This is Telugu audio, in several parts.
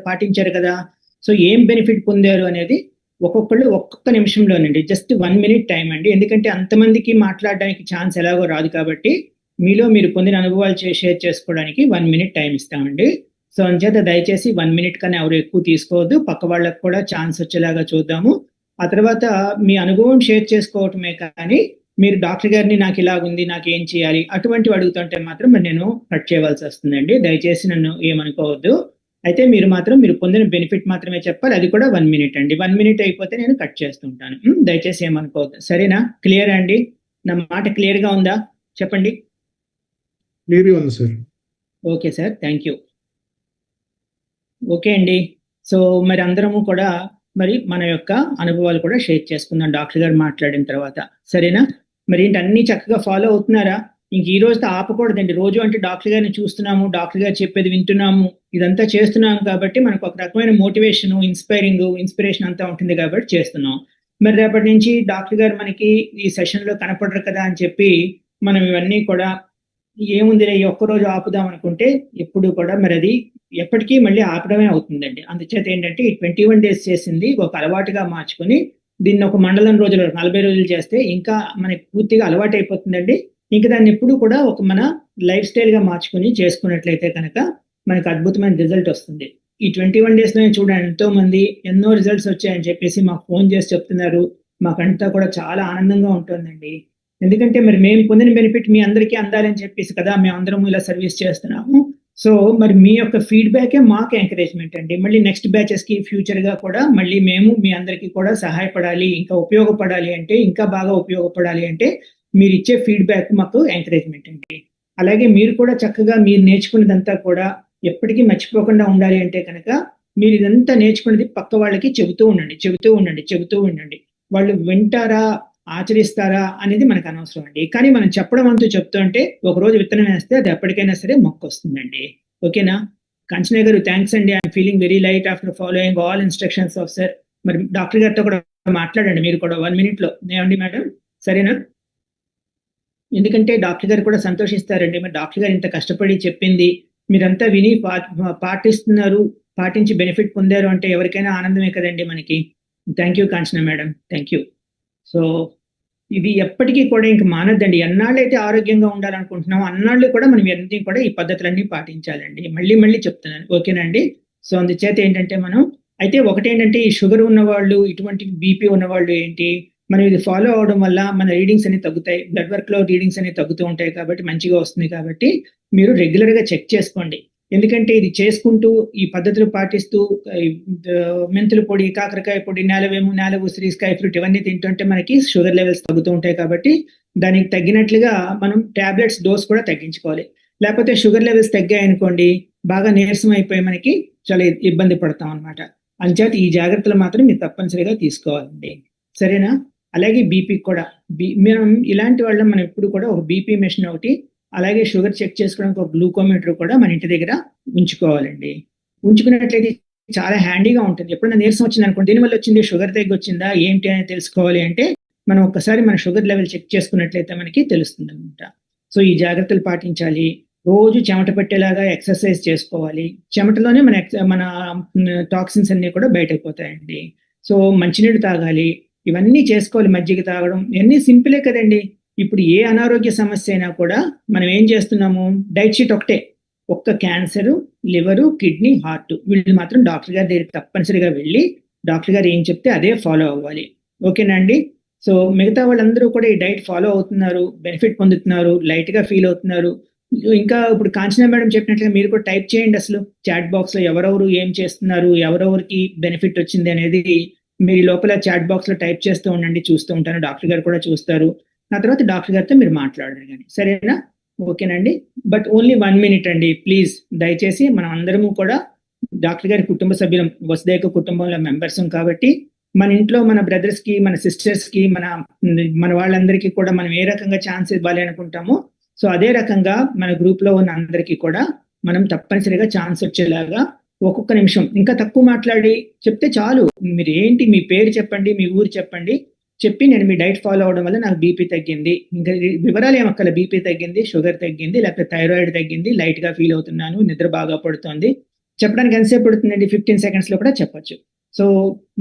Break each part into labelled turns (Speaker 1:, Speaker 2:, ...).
Speaker 1: పాటించారు కదా, సో ఏం బెనిఫిట్ పొందారు అనేది ఒక్కొక్కళ్ళు ఒక్కొక్క నిమిషంలోనండి, జస్ట్ 1 minute టైం అండి. ఎందుకంటే అంతమందికి మాట్లాడడానికి ఛాన్స్ ఎలాగో రాదు కాబట్టి మీలో మీరు పొందిన అనుభవాలు షేర్ చేసుకోవడానికి 1 minute టైం ఇస్తామండి. సో అంచేత దయచేసి 1 minute కన్నా ఎవరు ఎక్కువ తీసుకోవద్దు. పక్క వాళ్ళకు కూడా ఛాన్స్ వచ్చేలాగా చూద్దాము. ఆ తర్వాత మీ అనుభవం షేర్ చేసుకోవటమే కానీ మీరు డాక్టర్ గారిని నాకు ఇలాగుంది, నాకు ఏం చేయాలి అటువంటివి అడుగుతుంటే మాత్రం మరి నేను కట్ చేయవలసి వస్తుందండి. దయచేసి నన్ను ఏమనుకోవద్దు. అయితే మీరు మాత్రం మీరు పొందిన బెనిఫిట్ మాత్రమే చెప్పాలి. అది కూడా 1 minute అండి. 1 minute అయిపోతే నేను కట్ చేస్తుంటాను. దయచేసి ఏమనుకోవద్దు. సరేనా? క్లియర్ అండి? నా మాట క్లియర్ గా ఉందా? చెప్పండి.
Speaker 2: క్లియర్గా ఉంది sir.
Speaker 1: Okay sir, thank you. Okay అండి. సో మరి అందరము కూడా మరి మన యొక్క అనుభవాలు కూడా షేర్ చేసుకుందాం డాక్టర్ గారు మాట్లాడిన తర్వాత. సరేనా? మరి ఏంటి అన్ని చక్కగా ఫాలో అవుతున్నారా? ఇంక ఈ రోజుతో ఆపకూడదండి. రోజు అంటే డాక్టర్ గారిని చూస్తున్నాము, డాక్టర్ గారు చెప్పేది వింటున్నాము, ఇదంతా చేస్తున్నాము కాబట్టి మనకు ఒక రకమైన మోటివేషన్, ఇన్స్పిరేషన్ అంతా ఉంటుంది కాబట్టి చేస్తున్నాం. మరి రేపటి నుంచి డాక్టర్ గారు మనకి ఈ సెషన్ లో కనపడరు కదా అని చెప్పి మనం ఇవన్నీ కూడా ఏముందిలే ఈ ఒక్కరోజు ఆపుదాం అనుకుంటే ఎప్పుడు కూడా మరి అది ఎప్పటికీ మళ్ళీ ఆపడమే అవుతుందండి. అందుచేత ఏంటంటే ఈ 21 days చేసింది ఒక అలవాటుగా మార్చుకొని దీన్ని ఒక మండలం రోజులు 40 రోజులు చేస్తే ఇంకా మనకి పూర్తిగా అలవాటు అయిపోతుందండి. ఇంకా దాన్ని ఎప్పుడు కూడా ఒక మన లైఫ్ స్టైల్ గా మార్చుకుని చేసుకున్నట్లయితే కనుక మనకు అద్భుతమైన రిజల్ట్ వస్తుంది. ఈ 21 days లోనే చూడండి ఎంతో మంది ఎన్నో రిజల్ట్స్ వచ్చాయని చెప్పేసి మాకు ఫోన్ చేసి చెప్తున్నారు. మాకంతా కూడా చాలా ఆనందంగా ఉంటుందండి. ఎందుకంటే మరి మేము పొందిన బెనిఫిట్ మీ అందరికీ అందాలని చెప్పేసి కదా మేము అందరం ఇలా సర్వీస్ చేస్తున్నాము. సో మరి మీ యొక్క ఫీడ్బ్యాకే మాకు ఎంకరేజ్మెంట్ అండి. మళ్ళీ నెక్స్ట్ బ్యాచెస్ కి ఫ్యూచర్ గా కూడా మళ్ళీ మేము మీ అందరికీ కూడా సహాయపడాలి, ఇంకా ఉపయోగపడాలి అంటే, ఇంకా బాగా ఉపయోగపడాలి అంటే మీరు ఇచ్చే ఫీడ్బ్యాక్ మాకు ఎంకరేజ్మెంట్ అండి. అలాగే మీరు కూడా చక్కగా మీరు నేర్చుకున్నదంతా కూడా ఎప్పటికీ మర్చిపోకుండా ఉండాలి అంటే కనుక మీరు ఇదంతా నేర్చుకున్నది పక్క వాళ్ళకి చెబుతూ ఉండండి. వాళ్ళు వింటారా, ఆచరిస్తారా అనేది మనకు అనవసరం అండి. కానీ మనం చెప్పడం అంటూ చెప్తూ అంటే ఒక రోజు విత్తనం వేస్తే అది ఎప్పటికైనా సరే మొక్క వస్తుందండి. ఓకేనా? కాంచన గారు థ్యాంక్స్ అండి. I'm feeling very light after following all instructions of sir. మరి డాక్టర్ గారితో కూడా మాట్లాడండి మీరు కూడా 1 minute లో. ఏమండి మేడం? సరేనా? ఎందుకంటే డాక్టర్ గారు కూడా సంతోషిస్తారండి. మరి డాక్టర్ గారు ఇంత కష్టపడి చెప్పింది మీరంతా విని పాటిస్తున్నారు, పాటించి బెనిఫిట్ పొందారు అంటే ఎవరికైనా ఆనందమే కదండి మనకి. Thank you Kanchana madam, thank you. So ఇది ఎప్పటికీ కూడా ఇంక మానద్దండి. ఎన్నాళ్ళైతే ఆరోగ్యంగా ఉండాలనుకుంటున్నామో అన్నాళ్ళు కూడా మనం ఇవన్నీ కూడా ఈ పద్ధతులన్నీ పాటించాలండి. మళ్ళీ చెప్తున్నాను. ఓకేనండి? సో అందుచేత ఏంటంటే మనం అయితే ఒకటేంటంటే ఈ షుగర్ ఉన్నవాళ్ళు, ఇటువంటి బీపీ ఉన్నవాళ్ళు ఏంటి, మనం ఇది ఫాలో అవడం వల్ల మన రీడింగ్స్ అనేవి తగ్గుతాయి. బ్లడ్ వర్క్ లో రీడింగ్స్ అనేవి తగ్గుతూ ఉంటాయి కాబట్టి మంచిగా వస్తుంది. కాబట్టి మీరు రెగ్యులర్ గా చెక్ చేసుకోండి. ఎందుకంటే ఇది చేసుకుంటూ ఈ పద్ధతులు పాటిస్తూ మెంతుల పొడి, కాకరకాయ పొడి, నేలవేము, నేల ఉసిరి, స్కై ఫ్రూట్ ఇవన్నీ తింటుంటే మనకి షుగర్ లెవెల్స్ తగ్గుతూ ఉంటాయి. కాబట్టి దానికి తగ్గినట్లుగా మనం టాబ్లెట్స్ డోస్ కూడా తగ్గించుకోవాలి. లేకపోతే షుగర్ లెవెల్స్ తగ్గాయి అనుకోండి, బాగా నీరసం అయిపోయి మనకి చాలా ఇబ్బంది పడతాం అనమాట. అంచేత ఈ జాగ్రత్తలు మాత్రం మీరు తప్పనిసరిగా తీసుకోవాలండి. సరేనా? అలాగే బీపీ కూడా మనం ఇలాంటి వాళ్ళం మనం ఎప్పుడు కూడా ఒక బీపీ మెషిన్ ఒకటి, అలాగే షుగర్ చెక్ చేసుకోవడానికి ఒక గ్లూకోమీటర్ కూడా మన ఇంటి దగ్గర ఉంచుకోవాలండి. ఉంచుకున్నట్లయితే చాలా హ్యాండీగా ఉంటుంది. ఎప్పుడైనా నీరసం వచ్చింది అనుకోండి, దీనివల్ల వచ్చింది, షుగర్ తగ్గి వచ్చిందా ఏంటి అని తెలుసుకోవాలి అంటే మనం ఒక్కసారి మన షుగర్ లెవెల్ చెక్ చేసుకున్నట్లయితే మనకి తెలుస్తుంది అనమాట. సో ఈ జాగ్రత్తలు పాటించాలి. రోజు చెమట పట్టేలాగా ఎక్సర్సైజ్ చేసుకోవాలి. చెమటలోనే మన టాక్సిన్స్ అన్ని కూడా బయటైపోతాయండి. సో మంచినీళ్ళు తాగాలి. ఇవన్నీ చేసుకోవాలి. మజ్జిగ తాగడం ఇవన్నీ సింపులే కదండి. ఇప్పుడు ఏ అనారోగ్య సమస్య అయినా కూడా మనం ఏం చేస్తున్నాము, డైట్ షీట్ ఒకటే. ఒక్క క్యాన్సర్, లివరు, కిడ్నీ, హార్ట్ వీళ్ళు మాత్రం డాక్టర్ గారి దగ్గరికి తప్పనిసరిగా వెళ్ళి డాక్టర్ గారు ఏం చెప్తే అదే ఫాలో అవ్వాలి. ఓకేనా అండి? సో మిగతా వాళ్ళందరూ కూడా ఈ డైట్ ఫాలో అవుతున్నారు, బెనిఫిట్ పొందుతున్నారు, లైట్ గా ఫీల్ అవుతున్నారు. ఇంకా ఇప్పుడు కాంచనా మేడం చెప్పినట్లుగా మీరు కూడా టైప్ చేయండి. అసలు చాట్ బాక్స్ లో ఎవరెవరు ఏం చేస్తున్నారు, ఎవరెవరికి బెనిఫిట్ వచ్చింది అనేది మీరు లోపల చాట్ బాక్స్ లో టైప్ చేస్తూ ఉండండి. చూస్తూ ఉంటాను, డాక్టర్ గారు కూడా చూస్తారు. ఆ తర్వాత డాక్టర్ గారితో మీరు మాట్లాడారు కానీ. సరేనా? ఓకేనండి? బట్ ఓన్లీ 1 minute అండి ప్లీజ్. దయచేసి మనం అందరము కూడా డాక్టర్ గారి కుటుంబ సభ్యులం, వసుదైక కుటుంబంలో మెంబర్స్ కాబట్టి మన ఇంట్లో మన బ్రదర్స్ కి, మన సిస్టర్స్ కి, మన వాళ్ళందరికీ కూడా మనం ఏ రకంగా ఛాన్స్ ఇవ్వాలి అనుకుంటామో సో అదే రకంగా మన గ్రూప్ లో ఉన్న అందరికీ కూడా మనం తప్పనిసరిగా ఛాన్స్ వచ్చేలాగా ఒక్కొక్క నిమిషం ఇంకా తక్కువ మాట్లాడి చెప్తే చాలు. మీరు ఏంటి, మీ పేరు చెప్పండి, మీ ఊరు చెప్పండి, చెప్పి నేను మీ డైట్ ఫాలో అవడం వల్ల నాకు బీపీ తగ్గింది, ఇంకా వివరాలు ఏమక్కల, బీపీ తగ్గింది, షుగర్ తగ్గింది, లేకపోతే థైరాయిడ్ తగ్గింది, లైట్ గా ఫీల్ అవుతున్నాను, నిద్ర బాగా పడుతోంది, చెప్పడానికి ఎంతసేపు పడుతుందండి? 15 సెకండ్స్లో కూడా చెప్పొచ్చు. సో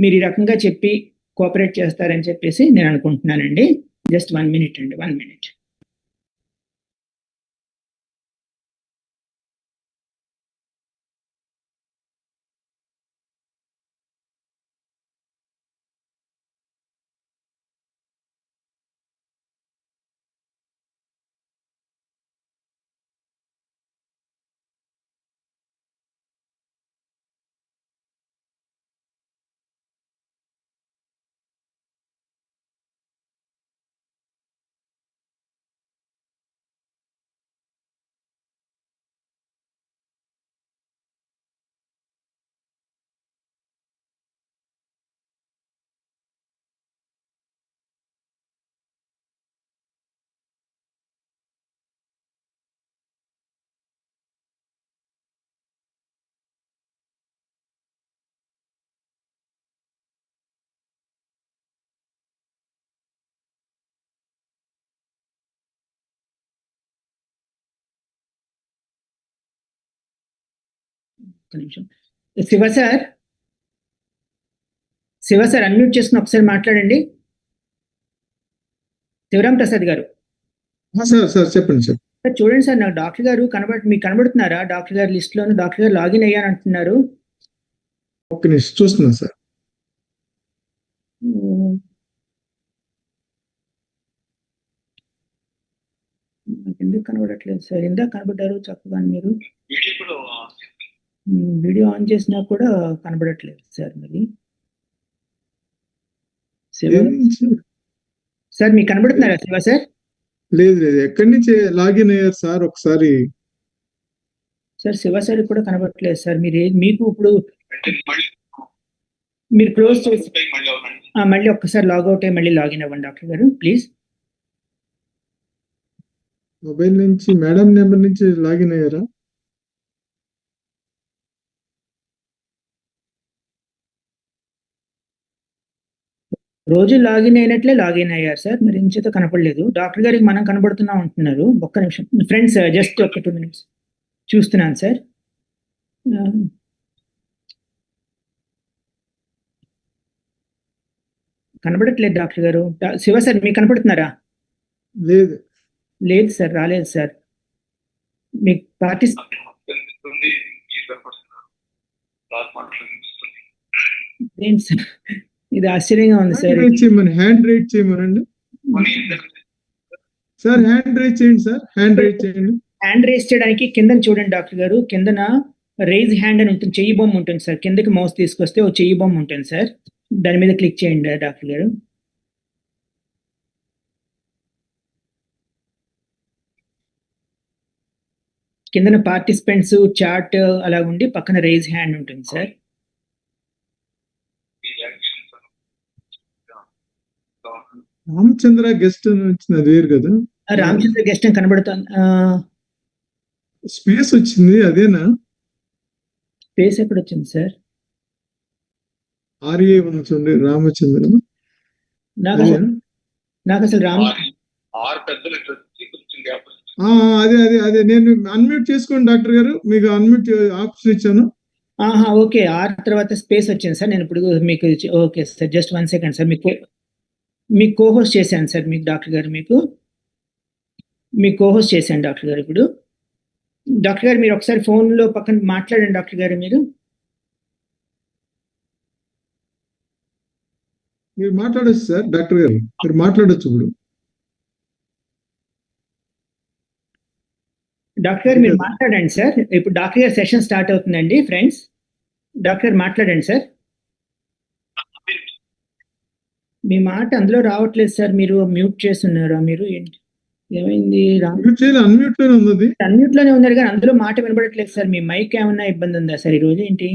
Speaker 1: మీరు ఈ రకంగా చెప్పి కోఆపరేట్ చేస్తారని చెప్పేసి నేను అనుకుంటున్నానండి. జస్ట్ 1 minute అండి, 1 minute. ఒక నిమిషం. శివ సార్ అన్మ్యూట్ చేసుకుని ఒకసారి మాట్లాడండి. శివరాం ప్రసాద్ గారు.
Speaker 2: సార్ చెప్పండి సార్.
Speaker 1: సార్ చూడండి సార్, నాకు డాక్టర్ గారు మీకు కనబడుతున్నారా? డాక్టర్ గారి లిస్ట్ లోను డాక్టర్ గారు లాగిన్ అయ్యాను అంటున్నారు.
Speaker 2: ఒక్క నిమిషం చూస్తున్నాను సార్.
Speaker 1: ఎందుకు కనబడట్లేదు సార్? ఇందాక కనబడ్డారు చక్కగా మీరు. వీడియో ఆన్ చేసినా కూడా కనబడట్లేదు సార్. మరి సార్ మీకు కనబడుతున్నారా శివ సార్?
Speaker 2: లేదు ఎక్కడి నుంచి లాగిన్ అయ్యారు సార్? ఒకసారి
Speaker 1: సార్ శివ సార్ కూడా కనబడట్లేదు సార్. మీకు ఇప్పుడు మీరు క్లోజ్ చేసి మళ్ళీ ఒక్కసారి లాగౌట్ అయ్యి మళ్ళీ లాగిన్ అవ్వండి డాక్టర్ గారు ప్లీజ్.
Speaker 2: మొబైల్ నుంచి మేడం నెంబర్ నుంచి లాగిన్ అయ్యారా?
Speaker 1: రోజు లాగిన్ అయినట్లే లాగిన్ అయ్యారు సార్. మరి ఇంచేత కనపడలేదు. డాక్టర్ గారికి మనం కనబడుతున్నాం అంటున్నారు. ఒక్క నిమిషం ఫ్రెండ్స్, జస్ట్ ఒక 2 minutes చూస్తున్నాను సార్. కనబడట్లేదు డాక్టర్ గారు. శివ సార్ మీకు కనపడుతున్నారా?
Speaker 2: లేదు
Speaker 1: లేదు సార్, రాలేదు సార్. మీకు ఏంటి సార్ ఇది ఆశ్చర్యంగా ఉంది సార్.
Speaker 2: హ్యాండ్ రైట్ చేయమనండి సార్. హ్యాండ్ రైట్ చేయండి సార్. హ్యాండ్ రైట్ చేయండి.
Speaker 1: హ్యాండ్ రైజ్ చేయడానికి కింద చూడండి డాక్టర్ గారు. కిందన రైజ్ హ్యాండ్ అని ఉంటుంది, చెయ్యి బొమ్మ ఉంటుంది సార్. కిందకి మౌస్ తీసుకొస్తే ఓ చెయ్యి బొమ్మ ఉంటుంది సార్. దాని మీద క్లిక్ చేయండి డాక్టర్ గారు. కిందన పార్టిసిపెంట్స్ చార్ట్ అలా ఉండి పక్కన రైజ్ హ్యాండ్ ఉంటుంది సార్.
Speaker 2: రామచంద్ర గెస్ట్ అని వచ్చింది, అది వేరు కదా?
Speaker 1: రామచంద్ర గెస్ట్ అని కనబడుతుంది.
Speaker 2: స్పేస్ వచ్చింది, అదేనా?
Speaker 1: స్పేస్ ఎక్కడ వచ్చింది సార్?
Speaker 2: ఆర్ఏ చూడండి, రామచంద్ర.
Speaker 1: నాకు అసలు
Speaker 2: అదే అదే అదే నేను అన్మ్యూట్ చేసుకోండి డాక్టర్ గారు. మీకు అన్మ్యూట్ ఆప్షన్ ఇచ్చాను.
Speaker 1: ఓకే, ఆర్ తర్వాత స్పేస్ వచ్చింది సార్. నేను ఇప్పుడు మీకు okay sir, just 1 second sir. మీకు కోహోస్ట్ చేశాను సార్. మీకు డాక్టర్ గారు మీకు కోహోస్ట్ చేశాను డాక్టర్ గారు. ఇప్పుడు డాక్టర్ గారు మీరు ఒకసారి ఫోన్లో పక్కన మాట్లాడండి డాక్టర్ గారు.
Speaker 2: మీరు మాట్లాడచ్చు సార్. డాక్టర్ గారు మీరు మాట్లాడచ్చు. ఇప్పుడు
Speaker 1: డాక్టర్ గారు మీరు మాట్లాడండి సార్. ఇప్పుడు డాక్టర్ గారు సెషన్ స్టార్ట్ అవుతుందండి ఫ్రెండ్స్. డాక్టర్ గారు మాట్లాడండి సార్. మీ మాట అందులో రావట్లేదు సార్. మీరు మ్యూట్ చేస్తున్నారా? మీరు ఏంటి, ఏమైంది? అన్మ్యూట్ లోనే ఉన్నారు కానీ అందులో మాట వినబడట్లేదు సార్. మీ మైక్ ఏమన్నా ఇబ్బంది ఉందా సార్ ఈ రోజు? ఏంటి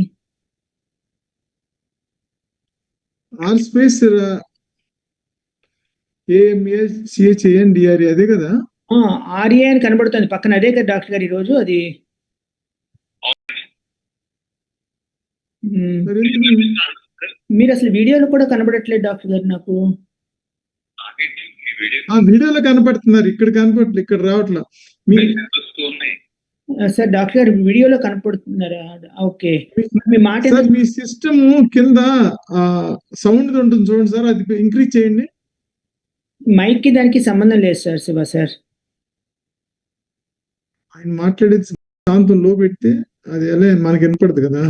Speaker 2: అదే కదా?
Speaker 1: ఆర్ఏ అని కనబడుతుంది పక్కన, అదే కదా డాక్టర్ గారు ఈరోజు? అది మీరు అసలు వీడియోలో కూడా కనబడట్లేదు డాక్టర్ గారు. నాకు
Speaker 2: వీడియోలో కనపడుతున్నారు, ఇక్కడ కనపడట్లేదు, ఇక్కడ రావట్లా.
Speaker 1: సార్ డాక్టర్ గారు వీడియోలో కనపడుతున్నారా? ఓకే. మీ మాట
Speaker 2: సార్ మీ సిస్టమ్ కింద సౌండ్ ఉంటుంది చూడండి సార్, అది ఇంక్రీజ్ చేయండి.
Speaker 1: మైక్ కి దానికి సంబంధం లేదు సార్. శివ సార్
Speaker 2: ఆయన మాట్లాడేది శాంతం లో పెడితే అది ఎలా మనకి వినపడదు కదా.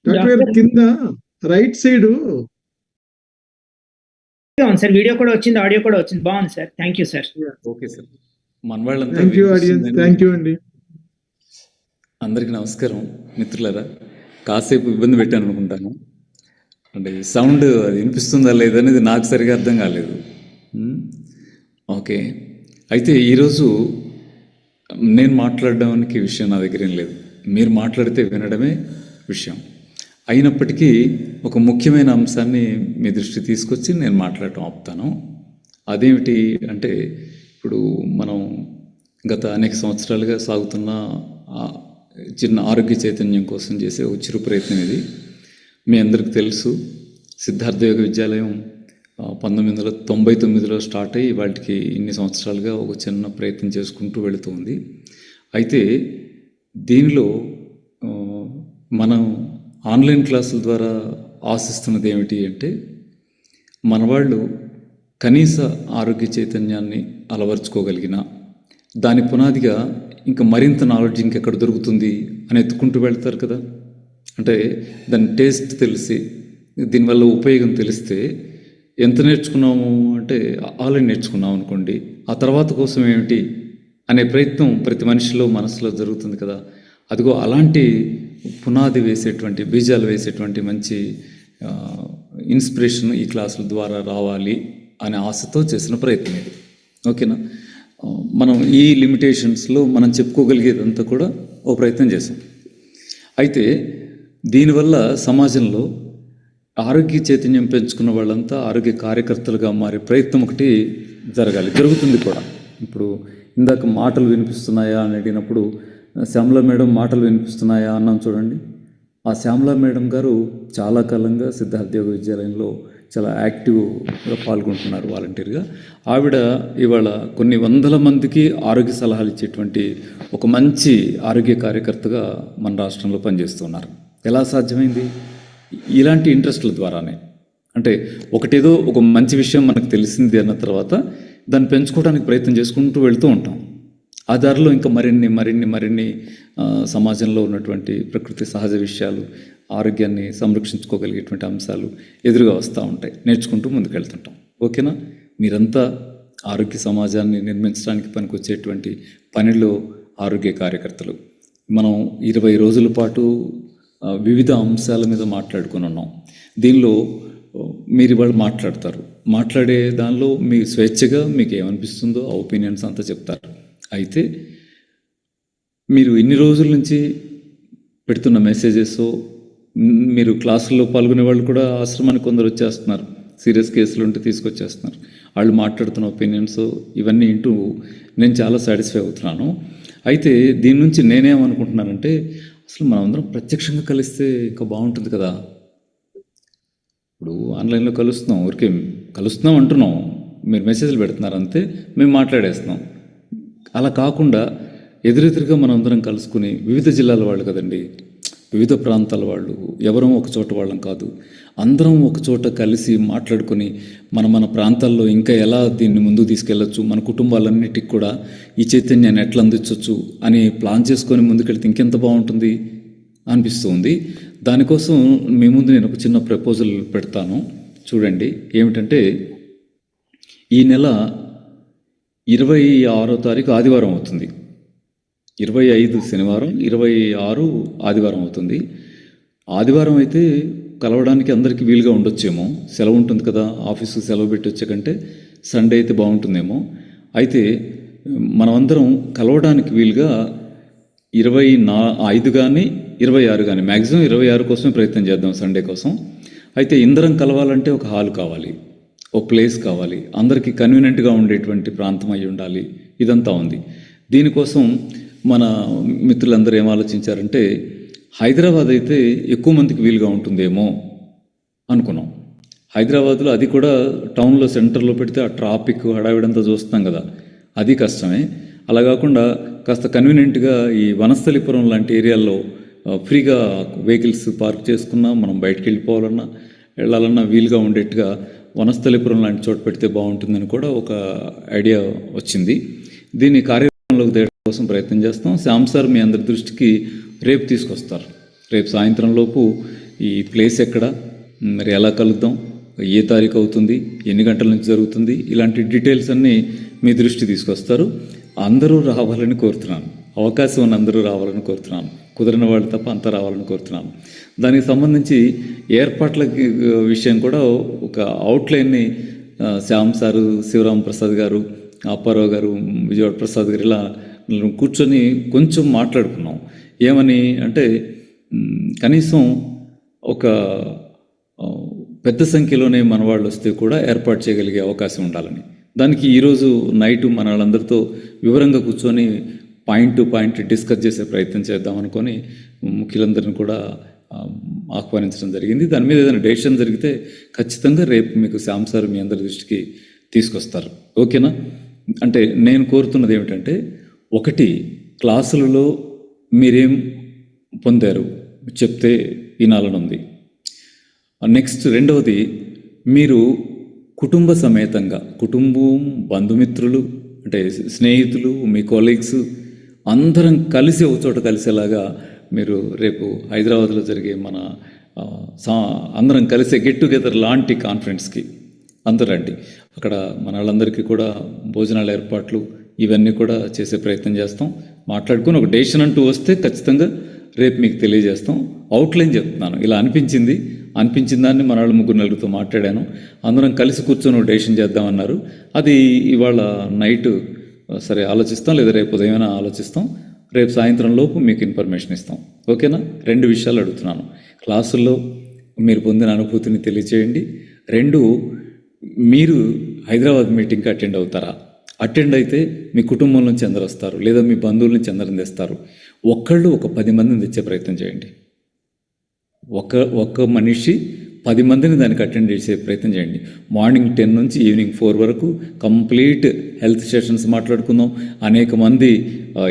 Speaker 2: డాక్టర్ గారు కింద రైట్ సైడ్
Speaker 1: సార్ వీడియో కూడా వచ్చింది, ఆడియో కూడా వచ్చింది. బాగుంది sir. Thank you sir.
Speaker 3: Okay sir. మన వాళ్ళంతా
Speaker 2: thank you audience, thank you అండి.
Speaker 3: అందరికీ నమస్కారం మిత్రులారా. కాసేపు ఇబ్బంది పెట్టాను అనుకుంటాను, అంటే సౌండ్ అది వినిపిస్తుందా లేదనేది నాకు సరిగా అర్థం కాలేదు. ఓకే, అయితే ఈరోజు నేను మాట్లాడడానికి విషయం నా దగ్గర ఏం లేదు, మీరు మాట్లాడితే వినడమే విషయం. అయినప్పటికీ ఒక ముఖ్యమైన అంశాన్ని మీ దృష్టి తీసుకొచ్చి నేను మాట్లాడటం ఆపుతాను. అదేమిటి అంటే, ఇప్పుడు మనం గత అనేక సంవత్సరాలుగా సాగుతున్న చిన్న ఆరోగ్య చైతన్యం కోసం చేసే ఒక చిరు ప్రయత్నం ఇది. మీ అందరికీ తెలుసు, సిద్ధార్థ యోగ విద్యాలయం 1999లో స్టార్ట్ అయ్యి వాటికి ఇన్ని సంవత్సరాలుగా ఒక చిన్న ప్రయత్నం చేసుకుంటూ వెళుతుంది. అయితే దీనిలో మనం ఆన్లైన్ క్లాసుల ద్వారా ఆశిస్తున్నది ఏమిటి అంటే, మన వాళ్ళు కనీస ఆరోగ్య చైతన్యాన్ని అలవర్చుకోగలిగిన దాని పునాదిగా ఇంకా మరింత నాలెడ్జ్ ఇంకెక్కడ దొరుకుతుంది అని ఎత్తుకుంటూ వెళ్తారు కదా. అంటే దాని టేస్ట్ తెలిసి దీనివల్ల ఉపయోగం తెలిస్తే ఎంత నేర్చుకున్నాము అంటే ఆల్రెడీ నేర్చుకున్నాం అనుకోండి, ఆ తర్వాత కోసం ఏమిటి అనే ప్రయత్నం ప్రతి మనిషిలో మనసులో జరుగుతుంది కదా. అదిగో అలాంటి పునాది వేసేటువంటి, బీజాలు వేసేటువంటి మంచి ఇన్స్పిరేషన్ ఈ క్లాసుల ద్వారా రావాలి అనే ఆశతో చేసిన ప్రయత్నం ఇది. ఓకేనా. మనం ఈ లిమిటేషన్స్లో మనం చెప్పుకోగలిగేదంతా కూడా ఓ ప్రయత్నం చేసాం. అయితే దీనివల్ల సమాజంలో ఆరోగ్య చైతన్యం పెంచుకున్న వాళ్ళంతా ఆరోగ్య కార్యకర్తలుగా మారే ప్రయత్నం ఒకటి జరగాలి, జరుగుతుంది కూడా. ఇప్పుడు ఇందాక మాటలు వినిపిస్తున్నాయా అని అడిగినప్పుడు శ్యామల మేడం మాటలు వినిపిస్తున్నాయా అన్నాం చూడండి. ఆ శ్యామల మేడం గారు చాలా కాలంగా సిద్ధార్థ యోగ విద్యాలయంలో చాలా యాక్టివ్గా పాల్గొంటున్నారు వాలంటీర్గా. ఆవిడ ఇవాళ కొన్ని వందల మందికి ఆరోగ్య సలహాలు ఇచ్చేటువంటి ఒక మంచి ఆరోగ్య కార్యకర్తగా మన రాష్ట్రంలో పనిచేస్తున్నారు. ఎలా సాధ్యమైంది? ఇలాంటి ఇంట్రెస్ట్ల ద్వారానే. అంటే ఒకటేదో ఒక మంచి విషయం మనకు తెలిసింది అన్న తర్వాత దాన్ని పెంచుకోవడానికి ప్రయత్నం చేసుకుంటూ వెళ్తూ ఉంటాం. ఆ దారిలో ఇంకా మరిన్ని సమాజంలో ఉన్నటువంటి ప్రకృతి సహజ విషయాలు, ఆరోగ్యాన్ని సంరక్షించుకోగలిగేటువంటి అంశాలు ఎదురుగా వస్తూ ఉంటాయి, నేర్చుకుంటూ ముందుకెళ్తుంటాం. ఓకేనా. మీరంతా ఆరోగ్య సమాజాన్ని నిర్మించడానికి పనికొచ్చేటువంటి పనిలో ఆరోగ్య కార్యకర్తలు. మనం 20 రోజుల పాటు వివిధ అంశాల మీద మాట్లాడుకుని ఉన్నాం. దీనిలో మీరు ఇవాళ మాట్లాడతారు, మాట్లాడే దానిలో మీ స్వేచ్ఛగా మీకు ఏమనిపిస్తుందో ఆ ఒపీనియన్స్ అంతా చెప్తారు. అయితే మీరు ఇన్ని రోజుల నుంచి పెడుతున్న మెసేజెస్, మీరు క్లాసుల్లో పాల్గొనే వాళ్ళు కూడా ఆశ్రమానికి కొందరు వచ్చేస్తున్నారు, సీరియస్ కేసులు ఉంటే తీసుకొచ్చేస్తున్నారు. వాళ్ళు మాట్లాడుతున్న ఒపీనియన్స్ ఇవన్నీ వింటూ నేను చాలా సాటిస్ఫై అవుతున్నాను. అయితే దీని నుంచి నేనేమనుకుంటున్నానంటే, అసలు మనమందరం ప్రత్యక్షంగా కలిస్తే ఇంకా బాగుంటుంది కదా. ఇప్పుడు ఆన్లైన్లో కలుస్తున్నాం, ఊరికే కలుస్తున్నాం అంటున్నాం, మీరు మెసేజ్లు పెడుతున్నారు అంతే, మేము మాట్లాడేస్తున్నాం. అలా కాకుండా ఎదురెదురుగా మనం అందరం కలుసుకుని, వివిధ జిల్లాల వాళ్ళు కదండి, వివిధ ప్రాంతాల వాళ్ళు, ఎవరం ఒక చోట వాళ్ళం కాదు, అందరం ఒక చోట కలిసి మాట్లాడుకొని మన ప్రాంతాల్లో ఇంకా ఎలా దీన్ని ముందుకు తీసుకెళ్ళచ్చు, మన కుటుంబాలన్నిటికి కూడా ఈ చైతన్యాన్ని ఎట్లా అందించవచ్చు అని ప్లాన్ చేసుకొని ముందుకెళ్తే ఇంకెంత బాగుంటుంది అనిపిస్తుంది. దానికోసం మీ ముందు నేను ఒక చిన్న ప్రపోజల్ పెడతాను, చూడండి. ఏమిటంటే, ఈ నెల 26వ తారీఖు ఆదివారం అవుతుంది, 25 శనివారం, 26 ఆదివారం అవుతుంది. ఆదివారం అయితే కలవడానికి అందరికీ వీలుగా ఉండొచ్చేమో, సెలవు ఉంటుంది కదా, ఆఫీసు సెలవు పెట్టి వచ్చే కంటే సండే అయితే బాగుంటుందేమో. అయితే మనమందరం కలవడానికి వీలుగా 25 కానీ 26 కానీ, మ్యాక్సిమం 26 కోసమే ప్రయత్నం చేద్దాం, సండే కోసం. అయితే ఇందరం కలవాలంటే ఒక హాల్ కావాలి, ఒక ప్లేస్ కావాలి, అందరికీ కన్వీనియంట్గా ఉండేటువంటి ప్రాంతం అయి ఉండాలి. ఇదంతా ఉంది. దీనికోసం మన మిత్రులందరూ ఏం ఆలోచించారంటే, హైదరాబాద్ అయితే ఎక్కువ మందికి వీలుగా ఉంటుందేమో అనుకున్నాం. హైదరాబాద్లో అది కూడా టౌన్లో సెంటర్లో పెడితే ఆ ట్రాఫిక్ హడావిడంతా చూస్తున్నాం కదా, అది కష్టమే. అలా కాకుండా కాస్త కన్వీనియంట్గా ఈ వనస్థలిపురం లాంటి ఏరియాల్లో ఫ్రీగా వెహికల్స్ పార్క్ చేసుకున్నా, మనం బయటికి వెళ్ళాలన్నా వీలుగా ఉండేట్టుగా వనస్థలిపురం లాంటి చోట పెడితే బాగుంటుందని కూడా ఒక ఐడియా వచ్చింది. దీన్ని కార్యక్రమంలోకి తేవడం కోసం ప్రయత్నం చేస్తాం. శ్యామ్ సార్ మీ అందరి దృష్టికి రేపు తీసుకొస్తారు. రేపు సాయంత్రం లోపు ఈ ప్లేస్ ఎక్కడ, మరి ఎలా కలుద్దాం, ఏ తారీఖు అవుతుంది, ఎన్ని గంటల నుంచి జరుగుతుంది, ఇలాంటి డీటెయిల్స్ అన్నీ మీ దృష్టి తీసుకొస్తారు. అందరూ రావాలని కోరుతున్నాను. అవకాశం ఉన్న అందరూ రావాలని కోరుతున్నాను. కుదిరిన వాళ్ళు తప్ప అంతా రావాలని కోరుతున్నాను. దానికి సంబంధించి ఏర్పాట్ల విషయం కూడా ఒక అవుట్లైన్ని శ్యామ్ సారు, శివరాం ప్రసాద్ గారు, అప్పారావు గారు, విజయవాడ ప్రసాద్ గారు ఇలా కూర్చొని కొంచెం మాట్లాడుకున్నాం. ఏమని అంటే కనీసం ఒక పెద్ద సంఖ్యలోనే మన వాళ్ళు వస్తే కూడా ఏర్పాటు చేయగలిగే అవకాశం ఉండాలని. దానికి ఈరోజు నైటు మన వాళ్ళందరితో వివరంగా కూర్చొని పాయింట్ టు పాయింట్ డిస్కస్ చేసే ప్రయత్నం చేద్దాం అనుకొని ముఖ్యులందరిని కూడా ఆహ్వానించడం జరిగింది. దాని మీద ఏదైనా డెసిషన్ జరిగితే ఖచ్చితంగా రేపు మీకు శ్యామ్ సార్ మీ అందరి దృష్టికి తీసుకొస్తారు. ఓకేనా? అంటే నేను కోరుతున్నది ఏమిటంటే, ఒకటి, క్లాసులలో మీరేం పొందారు చెప్తే వినాలని ఉంది. నెక్స్ట్ రెండవది, మీరు కుటుంబ సమేతంగా, కుటుంబం, బంధుమిత్రులు అంటే స్నేహితులు, మీ కొలీగ్స్ అందరం కలిసి ఒక చోట కలిసేలాగా మీరు రేపు హైదరాబాద్లో జరిగే మన అందరం కలిసే గెట్ టుగెదర్ లాంటి కాన్ఫరెన్స్కి అందరూ రండి. అక్కడ మన వాళ్ళందరికీ కూడా భోజనాల ఏర్పాట్లు ఇవన్నీ కూడా చేసే ప్రయత్నం చేస్తాం. మాట్లాడుకుని ఒక డెసిషన్ అంటూ వస్తే ఖచ్చితంగా రేపు మీకు తెలియజేస్తాం. అవుట్లైన్ చెప్తున్నాను, ఇలా అనిపించిన దాన్ని మన వాళ్ళు 3-4 మాట్లాడాను. అందరం కలిసి కూర్చొని ఒక డెసిషన్ చేద్దామన్నారు. అది ఇవాళ నైట్ సరే ఆలోచిస్తాం, లేదా రేపు ఉదయమైనా ఆలోచిస్తాం. రేపు సాయంత్రం లోపు మీకు ఇన్ఫర్మేషన్ ఇస్తాం. ఓకేనా? 2 విషయాలు అడుగుతున్నాను. క్లాసుల్లో మీరు పొందిన అనుభూతిని తెలియచేయండి. 2, మీరు హైదరాబాద్ మీటింగ్కి అటెండ్ అవుతారా? అటెండ్ అయితే మీ కుటుంబం నుంచి అందరు వస్తారు, లేదా మీ బంధువుల నుంచి అందరం తెస్తారు. ఒక్కళ్ళు ఒక 10 మందిని తెచ్చే ప్రయత్నం చేయండి. ఒక మనిషి 10 మందిని దానికి అటెండ్ చేసే ప్రయత్నం చేయండి. మార్నింగ్ 10 నుంచి ఈవినింగ్ 4 వరకు కంప్లీట్ హెల్త్ సెషన్స్ మాట్లాడుకుందాం. అనేక మంది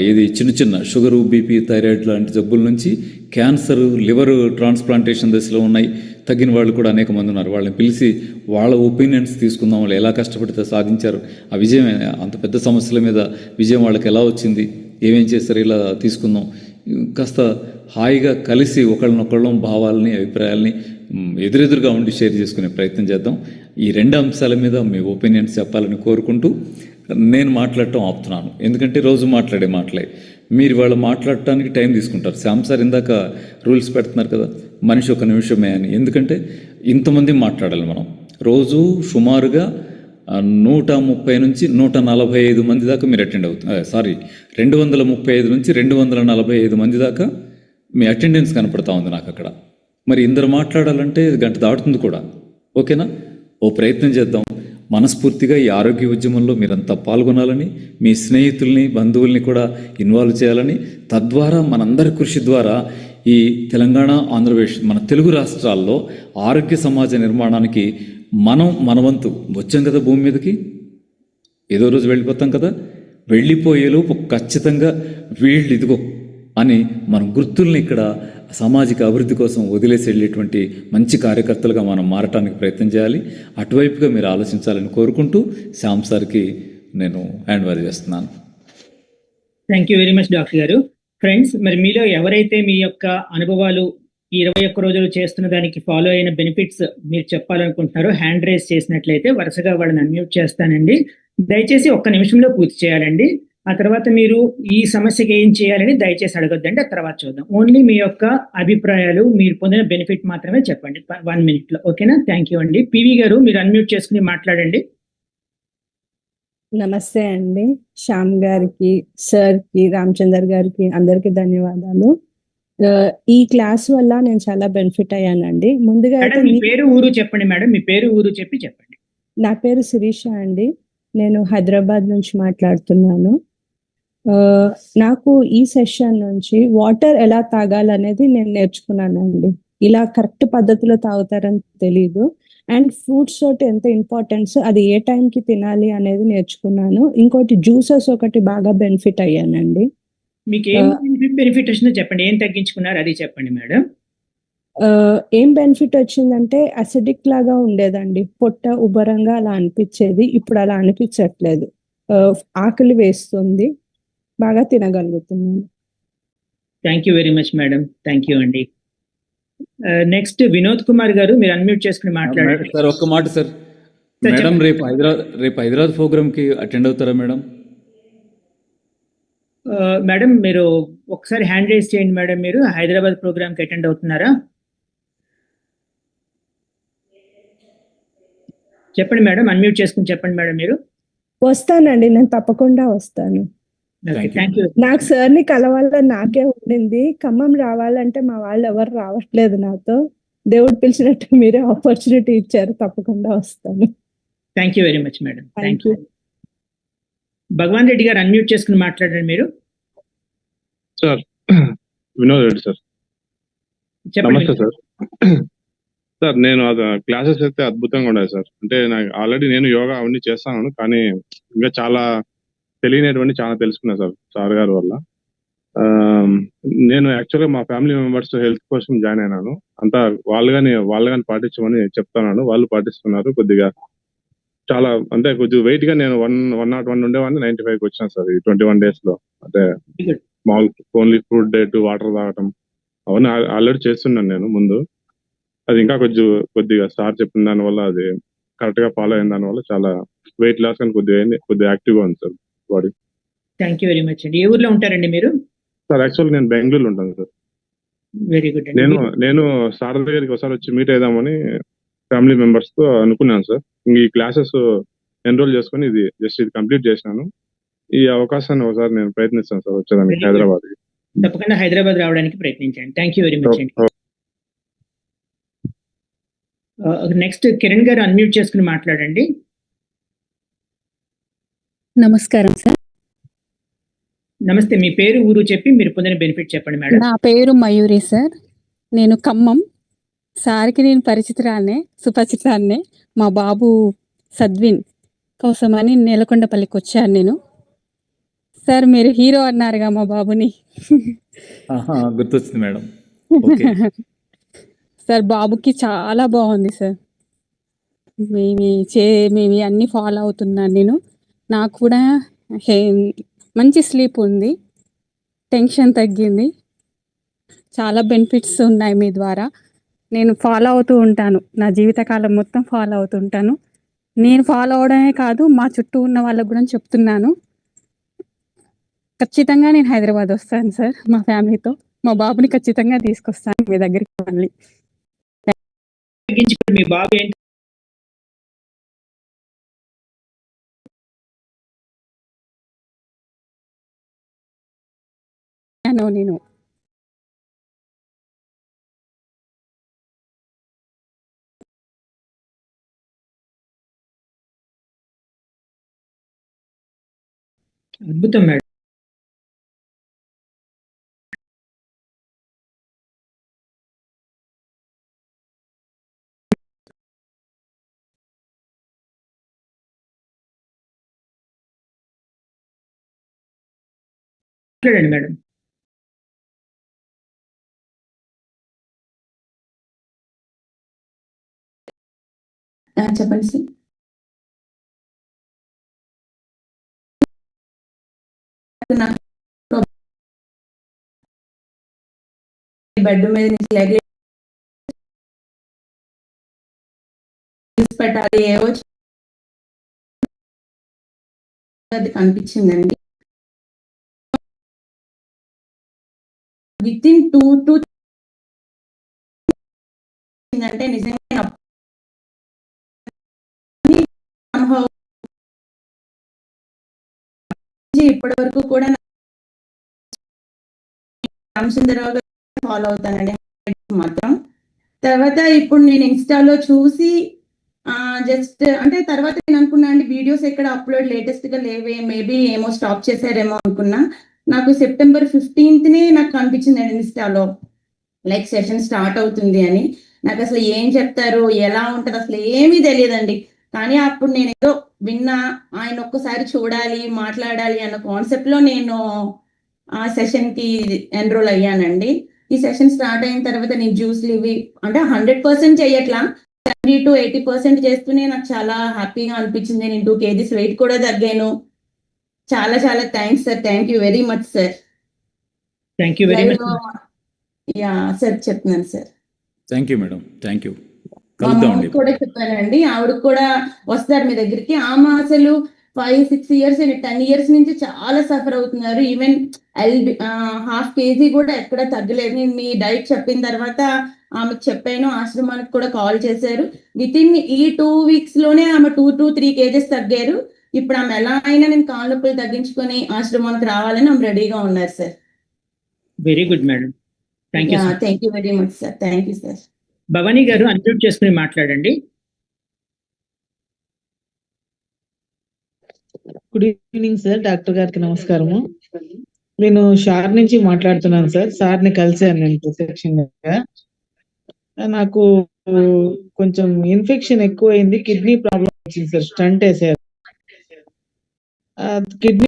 Speaker 3: ఇది చిన్న షుగరు, బీపీ, థైరాయిడ్ లాంటి జబ్బుల నుంచి క్యాన్సర్, లివర్ ట్రాన్స్ప్లాంటేషన్ దశలో ఉన్నాయి, తగ్గిన వాళ్ళు కూడా అనేక మంది ఉన్నారు. వాళ్ళని పిలిచి వాళ్ళ ఒపీనియన్స్ తీసుకుందాం. వాళ్ళు ఎలా కష్టపడితే సాధించారు, ఆ విజయం, అంత పెద్ద సమస్యల మీద విజయం వాళ్ళకి ఎలా వచ్చింది, ఏమేం చేస్తారు, ఇలా తీసుకుందాం. కాస్త హాయిగా కలిసి ఒకళ్ళనొకళ్ళం భావాలని, అభిప్రాయాలని ఎదురెదురుగా ఉండి షేర్ చేసుకునే ప్రయత్నం చేద్దాం. ఈ 2 అంశాల మీద మీ ఒపీనియన్స్ చెప్పాలని కోరుకుంటూ నేను మాట్లాడటం ఆపుతున్నాను. ఎందుకంటే రోజు మాట్లాడే మీరు వాళ్ళు మాట్లాడటానికి టైం తీసుకుంటారు. శ్యామ్ సార్ ఇందాక రూల్స్ పెడుతున్నారు కదా, మనిషి 1 నిమిషమే అని. ఎందుకంటే ఇంతమంది మాట్లాడాలి మనం. రోజు సుమారుగా 130 నుంచి 145 మంది దాకా మీరు అటెండ్ అవుతుంది. 235 నుంచి 245 మంది దాకా మీ అటెండెన్స్ కనపడతా ఉంది నాకు అక్కడ. మరి ఇందరు మాట్లాడాలంటే గంట దాటుతుంది కూడా. ఓకేనా? ఓ ప్రయత్నం చేద్దాం. మనస్ఫూర్తిగా ఈ ఆరోగ్య ఉద్యమంలో మీరంతా పాల్గొనాలని, మీ స్నేహితుల్ని, బంధువుల్ని కూడా ఇన్వాల్వ్ చేయాలని, తద్వారా మనందరి కృషి ద్వారా ఈ తెలంగాణ, ఆంధ్రప్రదేశ్, మన తెలుగు రాష్ట్రాల్లో ఆరోగ్య సమాజ నిర్మాణానికి మన వంతు వచ్చాం కదా. భూమి మీదకి ఏదో రోజు వెళ్ళిపోతాం కదా. వెళ్ళిపోయేలోపు ఖచ్చితంగా వీళ్ళు ఇదిగో అని మన గుర్తుల్ని ఇక్కడ సామాజిక అభివృద్ధి కోసం వదిలేసి వెళ్ళేటువంటి మంచి కార్యకర్తలుగా మనం మారటానికి ప్రయత్నం చేయాలి. అటువైపుగా మీరు ఆలోచించాలని కోరుకుంటూ శ్యామ్ సార్కి నేను హ్యాండ్ ఓవర్ చేస్తున్నాను.
Speaker 1: Thank you very much doctor గారు. ఫ్రెండ్స్, మరి మీలో ఎవరైతే మీ యొక్క అనుభవాలు ఈ 21 రోజులు చేస్తున్న దానికి ఫాలో అయిన బెనిఫిట్స్ మీరు చెప్పాలనుకుంటున్నారో హ్యాండ్ రైజ్ చేసినట్లయితే వరుసగా వాళ్ళని అన్మ్యూట్ చేస్తానండి. దయచేసి 1 నిమిషంలో పూర్తి చేయాలండి. ఆ తర్వాత మీరు ఈ సమస్యకి ఏం చేయాలని దయచేసి అడగొద్దండి. ఆ తర్వాత చూద్దాం. ఓన్లీ మీ యొక్క అభిప్రాయాలు, మీరు పొందిన బెనిఫిట్ మాత్రమే చెప్పండి 1 minute. ఓకేనా? థ్యాంక్ యూ అండి. పివి గారు, మీరు అన్మ్యూట్ చేసుకుని మాట్లాడండి.
Speaker 4: నమస్తే అండి. శ్యామ్ గారికి, సార్కి, రామచందర్ గారికి అందరికీ ధన్యవాదాలు. ఈ క్లాస్ వల్ల నేను చాలా బెనిఫిట్ అయ్యానండి. ముందుగా
Speaker 1: మీ పేరు, ఊరు చెప్పండి మేడం. మీ పేరు, ఊరు చెప్పండి.
Speaker 4: నా పేరు శిరీష అండి. నేను హైదరాబాద్ నుంచి మాట్లాడుతున్నాను. నాకు ఈ సెషన్ నుంచి వాటర్ ఎలా తాగాలనేది నేను నేర్చుకున్నానండి. ఇలా కరెక్ట్ పద్ధతిలో తాగుతారని తెలీదు. అండ్ ఫ్రూట్స్ తోటి ఎంత ఇంపార్టెన్స్, అది ఏ టైంకి తినాలి అనేది నేర్చుకున్నాను. ఇంకోటి జ్యూసెస్ ఒకటి బాగా బెనిఫిట్ అయ్యానండి.
Speaker 1: మీకు ఏం బెనిఫిట్ వచ్చిందో చెప్పండి, ఏం తగ్గించుకున్నారు అది చెప్పండి మేడం.
Speaker 4: ఏం బెనిఫిట్ వచ్చిందంటే అసిడిక్ లాగా ఉండేదండి, పొట్ట ఉబ్బరంగా అలా అనిపించేది, ఇప్పుడు అలా అనిపించట్లేదు. ఆకలి వేస్తుంది, బాగా తినగలుగుతున్నాను.
Speaker 1: Thank you very much madam, thank you అండి. నెక్స్ట్ వినోద్ కుమార్ గారు, మీరు అన్మ్యూట్ చేసుకుని మాట్లాడండి.
Speaker 3: సార్ ఒక్క మాట సార్, మేడం రేపు హైదరాబాద్ ప్రోగ్రామ్కి అటెండ్ అవుతారా మేడం?
Speaker 1: మేడం మీరు ఒకసారి హ్యాండ్ రైజ్ చేయండి మేడం, మీరు హైదరాబాద్ ప్రోగ్రామ్కి అటెండ్ అవుతున్నారా? చెప్పండి మేడం, అన్మ్యూట్ చేసుకుని చెప్పండి మేడం మీరు.
Speaker 4: వస్తానండి, నేను తప్పకుండా వస్తాను.
Speaker 1: Thank you.
Speaker 4: నాకు సార్ని కలవాలని నాకే ఉండింది, ఖమ్మం రావాలంటే మా వాళ్ళు ఎవరు రావట్లేదు నాతో. దేవుడు పిలిచినట్టు మీరే ఆపర్చునిటీ ఇచ్చారు, తప్పకుండా వస్తాను.
Speaker 1: Thank you very much madam,
Speaker 4: thank you.
Speaker 1: Bhagwan Reddy గారు అన్మ్యూట్ చేసుకుని మాట్లాడండి మీరు.
Speaker 5: సార్ వినోద్ రెడ్డి సార్,
Speaker 1: చెప్పండి.
Speaker 5: నమస్తే సార్. సార్ నేను క్లాసెస్ అయితే అద్భుతంగా ఉన్నాయి సార్. అంటే నాకు ఆల్రెడీ నేను యోగా అవన్నీ చేస్తాను, కానీ ఇంకా చాలా తెలియనిటువంటి చాలా తెలుసుకున్నా సార్ సార్ గారి వల్ల. నేను యాక్చువల్గా మా ఫ్యామిలీ మెంబర్స్ హెల్త్ కోసం జాయిన్ అయినాను. అంతా వాళ్ళు కానీ పాటించమని చెప్తున్నాను, వాళ్ళు పాటిస్తున్నారు. కొద్దిగా చాలా అంటే కొద్దిగా వెయిట్ గా నేను 101 ఉండేవాడిని, 95కి వచ్చినా సార్ ఈ 21 days లో. అంటే మామూలు ఓన్లీ ఫ్రూట్ డేట్, వాటర్ తాగటం అవన్నీ ఆల్రెడీ చేస్తున్నాను నేను ముందు. అది ఇంకా కొద్దిగా సార్ చెప్పిన దాని వల్ల, అది కరెక్ట్ గా ఫాలో అయిన దాని వల్ల చాలా వెయిట్ లాస్ కానీ కొద్దిగా యాక్టివ్గా ఉంది sir body.
Speaker 1: Thank you very much అండి. ఏ ఊర్లో ఉంటారండి మీరు?
Speaker 5: సార్ యాక్చువల్ నేను బెంగళూరులో ఉంటాను సార్.
Speaker 1: Very good.
Speaker 5: నేను సార్ దగ్గరికి ఒకసారి వచ్చి మీట్ అయిదామని ఫ్యామిలీ మెంబర్స్ తో అనుకున్నాను సార్. ఈ క్లాసెస్ ఎన్రోల్ చేసుకుని ఇది కంప్లీట్ చేసినాను. ఈ అవకాశాన్ని ఒకసారి నేను ప్రయత్నిస్తాను సార్ వచ్చేదానికి హైదరాబాద్.
Speaker 1: తప్పకుండా హైదరాబాద్ రావడానికి ప్రయత్నించండి. థ్యాంక్ యూ వెరీ మచ్ అండి. నెక్స్ట్ కిరణ్ గారు అన్మ్యూట్ చేసుకుని మాట్లాడండి.
Speaker 6: నమస్కారం సార్.
Speaker 1: నమస్తే, మీ పేరు ఊరు చెప్పి మీరు పొందిన బెనిఫిట్ చెప్పండి మేడం.
Speaker 6: నా పేరు మయూరి సార్, నేను ఖమ్మం. సార్కి నేను సుపరిచితాన్నే. మా బాబు సద్విన్ కోసమని నేలకొండపల్లికి వచ్చాను నేను. సార్ మీరు హీరో అన్నారుగా మా బాబుని.
Speaker 3: గుర్తొచ్చింది మేడం.
Speaker 6: సార్ బాబుకి చాలా బాగుంది సార్. మేము అన్ని ఫాలో అవుతున్నాను నేను. నాకు కూడా మంచి స్లీప్ ఉంది, టెన్షన్ తగ్గింది, చాలా బెనిఫిట్స్ ఉన్నాయి మీ ద్వారా. నేను ఫాలో అవుతూ ఉంటాను, నా జీవితకాలం మొత్తం ఫాలో అవుతుంటాను. నేను ఫాలో అవడమే కాదు, మా చుట్టూ ఉన్న వాళ్ళకు కూడా చెప్తున్నాను. ఖచ్చితంగా నేను హైదరాబాద్ వస్తాను సార్, మా ఫ్యామిలీతో. మా బాబుని ఖచ్చితంగా తీసుకొస్తాను మీ దగ్గరికి మళ్ళీ.
Speaker 1: మీ బాబు ఏంటి?
Speaker 6: నేను
Speaker 1: అద్భుతం మేడం. మాట్లాడండి మేడం.
Speaker 7: చెప్పండి సార్. బెడ్ మీద నుంచి లెగ్ పెట్టాలి, ఏవో అది కనిపించిందండి. విత్ ఇన్ 2 అంటే నిజంగా ఇప్పటి వరకు కూడా రామచంద్రరావు గారు ఫాలో అవుతానండి మాత్రం. తర్వాత ఇప్పుడు నేను ఇన్స్టాలో చూసి జస్ట్ అంటే తర్వాత నేను అనుకున్నా అండి, వీడియోస్ ఎక్కడ అప్లోడ్ లేటెస్ట్ గా లేవే, మేబీ ఏమో స్టాప్ చేశారేమో అనుకున్నా. నాకు September 15th నాకు కనిపించిందండి ఇన్స్టాలో, లైక్ సెషన్ స్టార్ట్ అవుతుంది అని. నాకు అసలు ఏం చెప్తారు, ఎలా ఉంటది అసలు ఏమీ తెలియదండి. కానీ అప్పుడు నేను ఏదో విన్నా, ఆయన ఒక్కసారి చూడాలి, మాట్లాడాలి అన్న కాన్సెప్ట్ లో నేను ఆ సెషన్ కి ఎన్రోల్ అయ్యానండి. ఈ సెషన్ స్టార్ట్ అయిన తర్వాత నేను జ్యూస్లు ఇవి అంటే 100% చేయట్లా, 70 to 80% చేస్తూనే నాకు చాలా హ్యాపీగా అనిపించింది. నేను 2 kgs వెయిట్ కూడా తగ్గాను. చాలా చాలా thanks sir, thank you very much sir.
Speaker 1: Thank you very much.
Speaker 7: Yeah sir, చెప్తున్నాను sir.
Speaker 3: Thank you madam, thank you.
Speaker 7: మా
Speaker 3: కలుద్దామండి.
Speaker 7: మమ్మీకి కూడా చెప్పానండి, ఆవిడకి కూడా వస్తారు మీ దగ్గరికి. ఆమె అసలు 5-6 years 10 years నుంచి చాలా సఫర్ అవుతున్నారు. ఈవెన్ ½ kg కూడా ఎక్కడ తగ్గలేదు. నేను మీ డైట్ చెప్పిన తర్వాత ఆమెకు చెప్పాను, ఆశ్రమానికి కూడా కాల్ చేశారు. వితిన్ ఈ 2 weeks లోనే ఆమె 2 to 3 kgs తగ్గారు. ఇప్పుడు ఆమె ఎలా అయినా నేను కాళ్ళ నొప్పులు తగ్గించుకొని ఆశ్రమానికి రావాలని ఆమె రెడీగా ఉన్నారు sir.
Speaker 1: Very good madam, thank you.
Speaker 7: Thank you very much sir, thank you sir.
Speaker 1: Bhavani గారు అన్మ్యూట్ చేసుకుని మాట్లాడండి.
Speaker 8: గుడ్ ఈవినింగ్ సార్, డాక్టర్ గారికి నమస్కారము. నేను షార్ నుంచి మాట్లాడుతున్నాను సార్. సార్ని కలిసాను నేను ప్రత్యక్షంగా. నాకు కొంచెం ఇన్ఫెక్షన్ ఎక్కువైంది, కిడ్నీ ప్రాబ్లం వచ్చింది సార్. స్టంట్ వేసారు. కిడ్నీ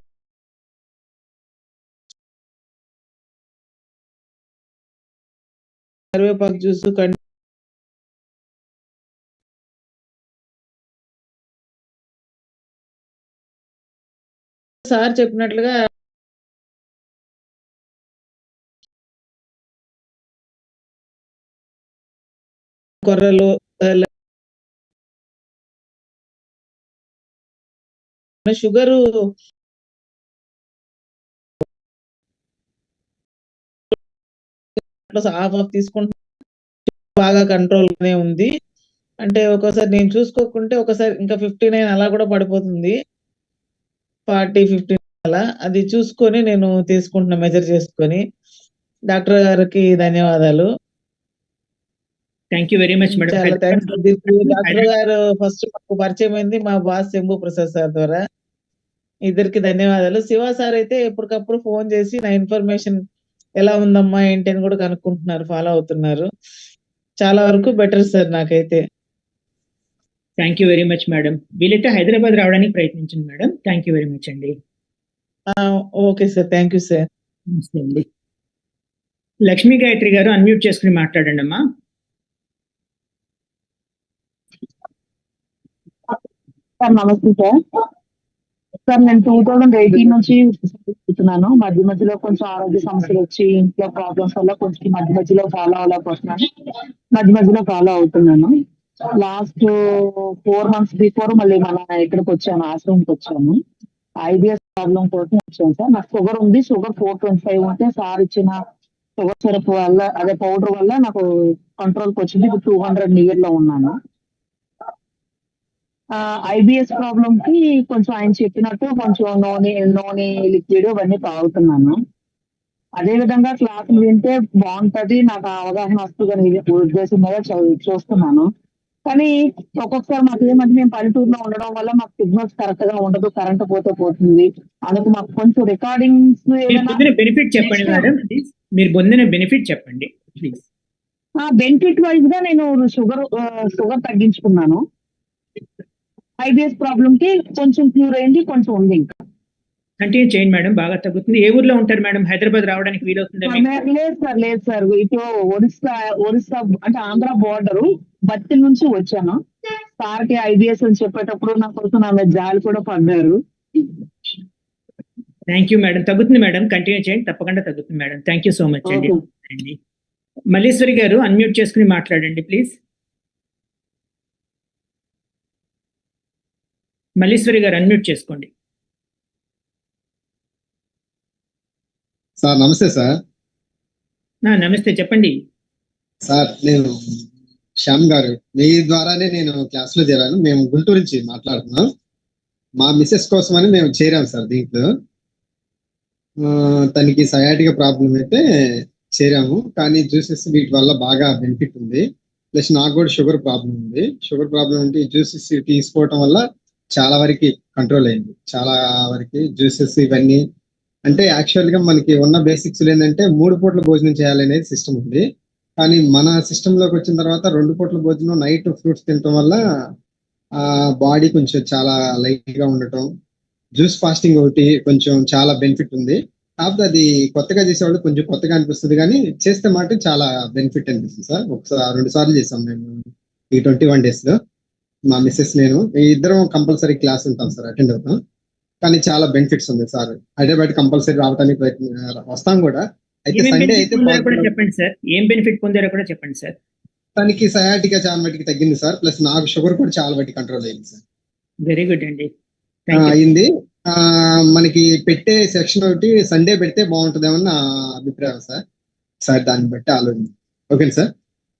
Speaker 8: కరివేపాకు జ్యూస్ సార్ చెప్పినట్లుగా కొర్రలు షుగరు హాఫ్ తీసుకుంటే బాగా కంట్రోల్ గానే ఉంది. అంటే ఒకసారి నేను చూసుకోకుంటే ఒకసారి ఇంకా 59 అలా కూడా పడిపోతుంది, 40-15 అలా. అది చూసుకొని నేను తీసుకుంటున్నా, మెజర్ చేసుకొని. డాక్టర్ గారికి ధన్యవాదాలు.
Speaker 1: Thank you very much madam.
Speaker 8: చాలా థ్యాంక్స్. డాక్టర్ గారు ఫస్ట్ మాకు పరిచయం అయింది మా బాస్ శంభు ప్రసాద్ సార్ ద్వారా. ఇద్దరికి ధన్యవాదాలు. శివ సార్ అయితే ఎప్పటికప్పుడు ఫోన్ చేసి నా ఇన్ఫర్మేషన్ ఎలా ఉందమ్మా ఏంటి అని కూడా కనుక్కుంటున్నారు, ఫాలో అవుతున్నారు. చాలా వరకు బెటర్ సార్ నాకైతే.
Speaker 1: Thank you very much madam. వీలైతే హైదరాబాద్ రావడానికి ప్రయత్నించండి madam. Thank you very much అండి.
Speaker 8: Okay sir, thank you sir.
Speaker 1: నమస్తే అండి. లక్ష్మీ గాయత్రి గారు అన్మ్యూట్ చేసుకుని మాట్లాడండి అమ్మా.
Speaker 9: సార్ నమస్తే సార్. సార్ నేను 2018 నుంచి చూస్తున్నాను. మధ్య మధ్యలో కొంచెం ఆరోగ్య సమస్యలు వచ్చి ఇంట్లో ప్రాబ్లమ్స్ వల్ల కొంచెం మధ్య మధ్యలో ఫాలో అవ్వలేకపోతున్నాను. మధ్య మధ్యలో ఫాలో అవుతున్నాను. లాస్ట్ 4 months బిఫోర్ మళ్ళీ మన ఇక్కడికి వచ్చాను, ఆశ్రమంకి వచ్చాను. ఐబిఎస్ ప్రాబ్లం కోసం వచ్చాను సార్. నాకు షుగర్ ఉంది, షుగర్ 425 ఉంటే సార్ ఇచ్చిన షుగర్ సిరప్ వల్ల, అదే పౌడర్ వల్ల నాకు కంట్రోల్కి వచ్చింది. ఇప్పుడు 200 నియర్ లో ఉన్నాను. ఐబిఎస్ ప్రాబ్లం కి కొంచెం ఆయన చెప్పినట్టు కొంచెం నూనె లిక్విడ్ అవన్నీ తాగుతున్నాను. అదే విధంగా క్లాసులు వింటే బాగుంటది, నాకు అవగాహన వస్తుందని ఉద్దేశం మీద చూస్తున్నాను. కానీ ఒక్కొక్కసారి మాకు ఏమంటే మేము పల్లెటూరులో ఉండడం వల్ల మాకు సిగ్నల్స్ కరెక్ట్ గా ఉండదు, కరెంట్ పోతే పోతుంది. అందుకు మాకు కొంచెం రికార్డింగ్స్
Speaker 1: బెనిఫిట్ చెప్పండి మేడం, మీరు పొందిన బెనిఫిట్ చెప్పండి ప్లీజ్.
Speaker 9: బెనిఫిట్ వైజ్ గా నేను షుగర్ తగ్గించుకున్నాను. ఐబిఎస్ ప్రాబ్లం కి కొంచెం క్యూర్ అయింది, కొంచెం ఉంది. ఇంకా
Speaker 1: కంటిన్యూ చేయండి మేడం, బాగా తగ్గుతుంది. ఏ ఊర్లో ఉంటారు మేడం? హైదరాబాద్ రావడానికి వీలవుతుంది?
Speaker 9: లేదు సార్ ఇటు ఒరిస్సా అంటే ఆంధ్ర బోర్డర్ బత్తి నుంచి వచ్చాను. సార్కి ఐబిఎస్ అని చెప్పేటప్పుడు నా కోసం ఆమె జాలి కూడా పడ్డారు.
Speaker 1: Thank you madam. తగ్గుతుంది మేడం, కంటిన్యూ చేయండి, తప్పకుండా తగ్గుతుంది madam. Thank you so much అండి. మల్లీశ్వరి గారు అన్మ్యూట్ చేసుకుని మాట్లాడండి ప్లీజ్. మల్లీశ్వరి గారు అన్మ్యూట్ చేసుకోండి.
Speaker 10: సార్ నమస్తే సార్.
Speaker 1: నమస్తే, చెప్పండి
Speaker 10: సార్. నేను శ్యామ్ గారు మీ ద్వారానే నేను క్లాస్ లో చేరాను. మేము గుంటూరు నుంచి మాట్లాడుతున్నాం. మా మిస్సెస్ కోసమని మేము చేరాం సార్ దీంట్లో. తనకి సయాటిక ప్రాబ్లం అయితే చేరాము, కానీ జ్యూసెస్ వీటి వల్ల బాగా బెనిఫిట్ ఉంది. ప్లస్ నాకు కూడా షుగర్ ప్రాబ్లం ఉంది. షుగర్ ప్రాబ్లం ఉంటే జ్యూసెస్ తీసుకోవటం వల్ల చాలా వరకు కంట్రోల్ అయింది. చాలా వరకు జ్యూసెస్ ఇవన్నీ అంటే యాక్చువల్ గా మనకి ఉన్న బేసిక్స్ ఏంటంటే 3 పూట్ల భోజనం చేయాలనేది సిస్టమ్ ఉంది. కానీ మన సిస్టమ్ లోకి వచ్చిన తర్వాత 2 పూట్ల భోజనం, నైట్ ఫ్రూట్స్ తినటం వల్ల బాడీ కొంచెం చాలా లైట్ గా ఉండటం, జ్యూస్ ఫాస్టింగ్ ఒకటి కొంచెం చాలా బెనిఫిట్ ఉంది. కాకపోతే అది కొత్తగా చేసేవాళ్ళు కొంచెం కొత్తగా అనిపిస్తుంది, కానీ చేస్తే మాత్రం చాలా బెనిఫిట్ అనిపిస్తుంది సార్. ఒకసారి 2 సార్లు చేసాం మేము ఈ 21 days లో. మా మిస్సెస్ నేను ఈ ఇద్దరం కంపల్సరీ క్లాస్ ఉంటాం సార్, అటెండ్ అవుతాం. కానీ చాలా బెనిఫిట్స్ ఉంది సార్. హైదరాబాద్ కంపల్సరీ రావడానికి వస్తాం కూడా. అయితే సండే అయితే
Speaker 1: చెప్పండి సార్, ఏం బెనిఫిట్ పొందారో కూడా చెప్పండి సార్.
Speaker 10: తనకి సయాటిగా చాలా మటుకు తగ్గింది సార్, ప్లస్ నాకు షుగర్ కూడా చాలా మటుకు కంట్రోల్ అయింది సార్.
Speaker 1: వెరీ గుడ్ అండి.
Speaker 10: అయింది. మనకి పెట్టే సెక్షన్ ఒకటి సండే పెడితే బాగుంటుందేమో నా అభిప్రాయం సార్. సార్ దాన్ని బట్టి ఆలోచన. ఓకే సార్,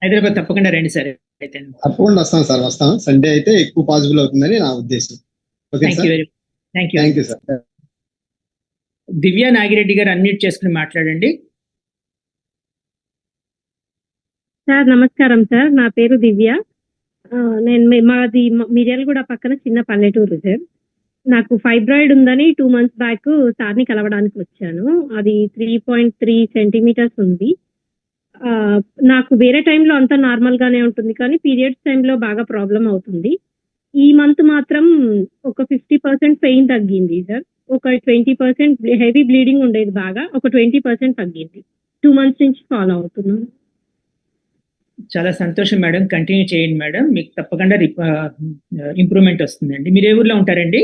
Speaker 1: హైదరాబాద్ తప్పకుండా రండి సార్. అయితే
Speaker 10: తప్పకుండా వస్తాం సార్, వస్తాం. సండే అయితే ఎక్కువ పాసిబుల్ అవుతుందని నా ఉద్దేశం. Okay sir, thank you sir.
Speaker 1: Divya Nagireddy గారు అన్మ్యూట్ చేసుకుని మాట్లాడండి.
Speaker 11: సార్ నమస్కారం సార్, నా పేరు దివ్య. మాది మిర్యాలగూడ పక్కన చిన్న పల్లెటూరు సార్. నాకు ఫైబ్రాయిడ్ ఉందని 2 months బ్యాక్ సార్ని కలవడానికి వచ్చాను. అది 3.3 centimeters ఉంది. నాకు వేరే టైంలో అంతా నార్మల్ గానే ఉంటుంది, కానీ పీరియడ్స్ టైంలో బాగా ప్రాబ్లం అవుతుంది. ఈ మంత్ మాత్రం ఒక 50% పెయిన్ తగ్గింది సార్. ఒక 20% హెవీ బ్లీడింగ్ ఉండేది, బాగా ఒక 20% తగ్గింది. 2 months నుంచి ఫాలో అవుతున్నాను.
Speaker 1: చాలా సంతోషం మేడం, కంటిన్యూ చేయండి మేడం, మీకు తప్పకుండా ఇంప్రూవ్మెంట్ వస్తుందండి. మీరు ఏ ఊర్లో ఉంటారండి?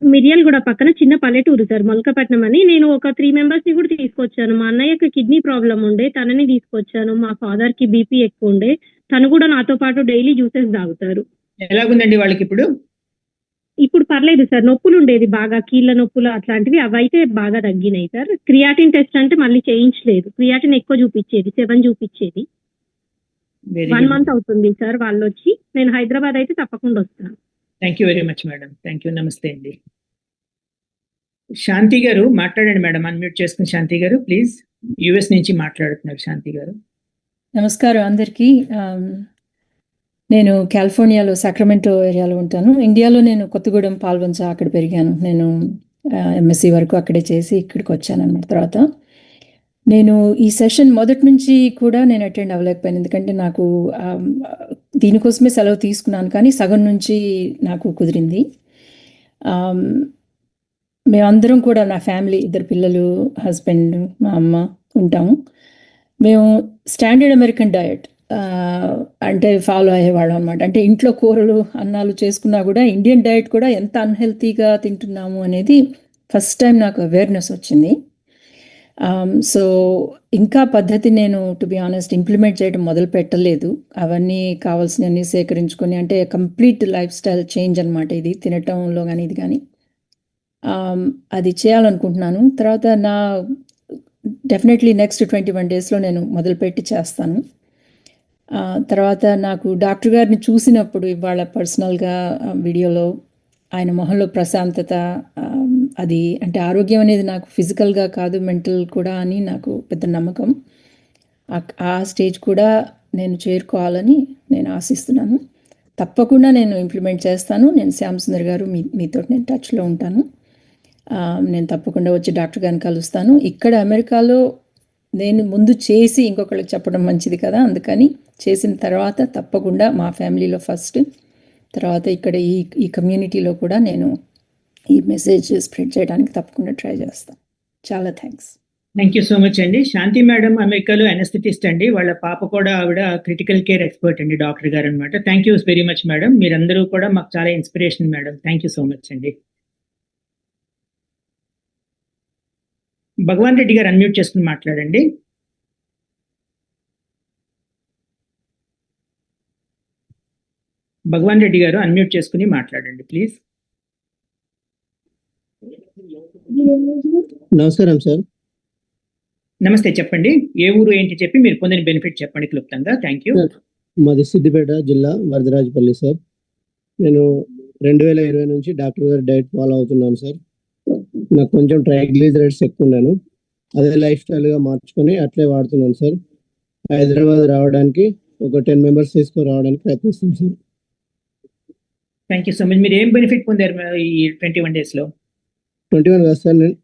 Speaker 11: మిర్యాలగూడ పక్కన చిన్న పల్లెటూరు సార్, మొలకపట్నం అని. నేను ఒక 3 members ని కూడా తీసుకొచ్చాను. మా అన్నయ్యకి కిడ్నీ ప్రాబ్లం ఉండే, తనని తీసుకొచ్చాను. మా ఫాదర్ కి బీపీ ఎక్కువ ఉండే, తను కూడా నాతో పాటు డైలీ జ్యూసెస్ తాగుతారు.
Speaker 1: ఎలాగుందండి వాళ్ళకి ఇప్పుడు?
Speaker 11: ఇప్పుడు పర్లేదు సార్. నొప్పులు ఉండేది బాగా, కీళ్ళ నొప్పులు అట్లాంటివి, అవైతే బాగా తగ్గినాయి సార్. క్రియాటిన్ టెస్ట్ అంటే మళ్ళీ చేయించలేదు. క్రియాటిన్ ఎక్కువ చూపించేది, 7 చూపించేది. 1 month అవుతుంది సార్ వాళ్ళు వచ్చి. నేను హైదరాబాద్ అయితే తప్పకుండా వస్తాను.
Speaker 1: Thank you very much madam. Thank you, నమస్తే అండి. శాంతి గారు మాట్లాడండి మేడం, అన్మ్యూట్ చేసుకుని. శాంతి గారు ప్లీజ్, యుఎస్ నుంచి మాట్లాడుతున్నారు శాంతి గారు.
Speaker 12: నమస్కారం అందరికీ. నేను కాలిఫోర్నియాలో సాక్రమెంటో ఏరియాలో ఉంటాను. ఇండియాలో నేను కొత్తగూడెం పాల్వంచ అక్కడ పెరిగాను. నేను ఎంఎస్సి వరకు అక్కడే చేసి ఇక్కడికి వచ్చాను అన్నమాట. తర్వాత నేను ఈ సెషన్ మొదటి నుంచి కూడా నేను అటెండ్ అవ్వలేకపోయాను, ఎందుకంటే నాకు దీనికోసమే సెలవు తీసుకున్నాను, కానీ సగం నుంచి నాకు కుదిరింది. మేమందరం కూడా, నా ఫ్యామిలీ, 2 పిల్లలు, హస్బెండ్, మా అమ్మ ఉంటాము. మేము స్టాండర్డ్ అమెరికన్ డయట్ అంటే ఫాలో అయ్యేవాళ్ళం అనమాట. అంటే ఇంట్లో కూరలు అన్నాలు చేసుకున్నా కూడా ఇండియన్ డయట్ కూడా ఎంత అన్హెల్తీగా తింటున్నాము అనేది ఫస్ట్ టైం నాకు అవేర్నెస్ వచ్చింది. సో ఇంకా పద్ధతి నేను టు బి ఆనెస్ట్ ఇంప్లిమెంట్ చేయడం మొదలు పెట్టలేదు. అవన్నీ కావాల్సినవన్నీ సేకరించుకొని, అంటే కంప్లీట్ లైఫ్ స్టైల్ చేంజ్ అనమాట ఇది, తినటంలో కానీ ఇది కానీ. అది చేయాలనుకుంటున్నాను. తర్వాత డెఫినెట్లీ నెక్స్ట్ 21 daysలో నేను మొదలుపెట్టి చేస్తాను. తర్వాత నాకు డాక్టర్ గారిని చూసినప్పుడు ఇవాళ పర్సనల్గా వీడియోలో ఆయన మొహంలో ప్రశాంతత, అది అంటే ఆరోగ్యం అనేది నాకు ఫిజికల్గా కాదు, మెంటల్ కూడా అని నాకు పెద్ద నమ్మకం. ఆ స్టేజ్ కూడా నేను చేరుకోవాలని నేను ఆశిస్తున్నాను. తప్పకుండా నేను ఇంప్లిమెంట్ చేస్తాను. నేను శ్యామ్ సుందర్ గారు మీతో నేను టచ్లో ఉంటాను. నేను తప్పకుండా వచ్చి డాక్టర్ గారిని కలుస్తాను. ఇక్కడ అమెరికాలో నేను ముందు చేసి ఇంకొకళ్ళకి చెప్పడం మంచిది కదా, అందుకని చేసిన తర్వాత తప్పకుండా మా ఫ్యామిలీలో ఫస్ట్, తర్వాత ఇక్కడ ఈ కమ్యూనిటీలో కూడా నేను ఈ మెసేజ్ స్ప్రెడ్ చేయడానికి తప్పకుండా ట్రై చేస్తాను. చాలా thanks.
Speaker 1: Thank you so much అండి. శాంతి మేడం అమెరికాలో అనస్థెటిస్ట్ అండి. వాళ్ళ పాప కూడా ఆవిడ క్రిటికల్ కేర్ ఎక్స్పర్ట్ అండి, డాక్టర్ గారు అనమాట. Thank you very much madam, మీరందరూ కూడా మాకు చాలా inspiration madam. Thank you so much అండి. భగవాన్ రెడ్డి గారు అన్మ్యూట్ చేసుకుని మాట్లాడండి. భగవాన్ రెడ్డి గారు అన్మ్యూట్ చేసుకుని మాట్లాడండి ప్లీజ్.
Speaker 13: నమస్కారం సార్.
Speaker 1: నమస్తే, చెప్పండి. ఏ ఊరు ఏంటి చెప్పి మీరు పొందిన బెనిఫిట్ చెప్పండి క్లుప్తంగా. Thank you.
Speaker 13: మాది సిద్దిపేట జిల్లా వరదరాజపల్లి సార్. నేను 2020 నుంచి డాక్టర్ గారి డైట్ ఫాలో అవుతున్నాను సార్. నాకు కొంచెం ట్రైగ్లిజరైడ్స్ ఎక్కువ ఉన్నాను, అదే లైఫ్ స్టైల్గా మార్చుకొని అట్లే వాడుతున్నాను సార్. హైదరాబాద్ రావడానికి ఒక 10 members తీసుకురావడానికి ప్రయత్నిస్తాను sir.
Speaker 1: Thank you so much. మీరు ఏం బెనిఫిట్ పొందారు ఈ 21 days లో?
Speaker 13: 21 కాదు సార్, నేను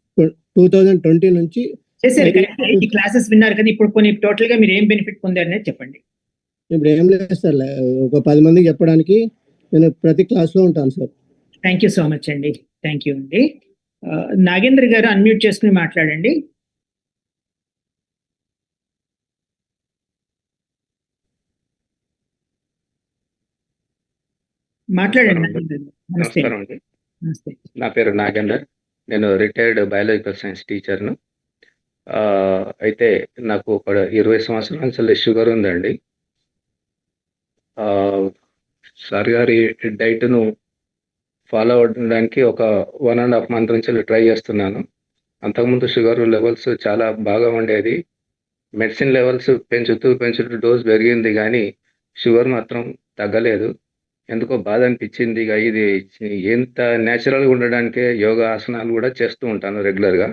Speaker 13: 2020 నుంచి
Speaker 1: చేశారు కదా, ఈ క్లాసెస్ విన్నారు కదా, ఇప్పుడు కొన్ని టోటల్ గా మీరు ఏం బెనిఫిట్ పొందారు అనేది చెప్పండి.
Speaker 13: ఇప్పుడు ఏం లేదు సార్, ఒక 10 మందికి చెప్పడానికి నేను ప్రతి క్లాస్లో ఉంటాను sir.
Speaker 1: Thank you so much అండి. థ్యాంక్ యూ అండి. నాగేంద్ర గారు అన్మ్యూట్ చేసుకుని మాట్లాడండి. మాట్లాడండి. నమస్తే.
Speaker 14: నమస్కారం అండి.
Speaker 1: నమస్తే.
Speaker 14: నా పేరు నాగేందర్. నేను రిటైర్డ్ బయాలజికల్ సైన్స్ టీచర్ను. అయితే నాకు ఒక 20 సంవత్సరాల నుంచి షుగర్ ఉందండి. సార్ గారి డైట్ను ఫాలో అవ్వడానికి ఒక 1.5 month నుంచి ట్రై చేస్తున్నాను. అంతకుముందు షుగర్ లెవెల్స్ చాలా బాగా ఉండేది. మెడిసిన్ లెవెల్స్ పెంచుతూ డోస్ పెరిగింది, కానీ షుగర్ మాత్రం తగ్గలేదు. ఎందుకో బాధ అనిపించింది. ఇక ఇది ఎంత న్యాచురల్గా ఉండడానికే యోగా ఆసనాలు కూడా చేస్తూ ఉంటాను రెగ్యులర్గా.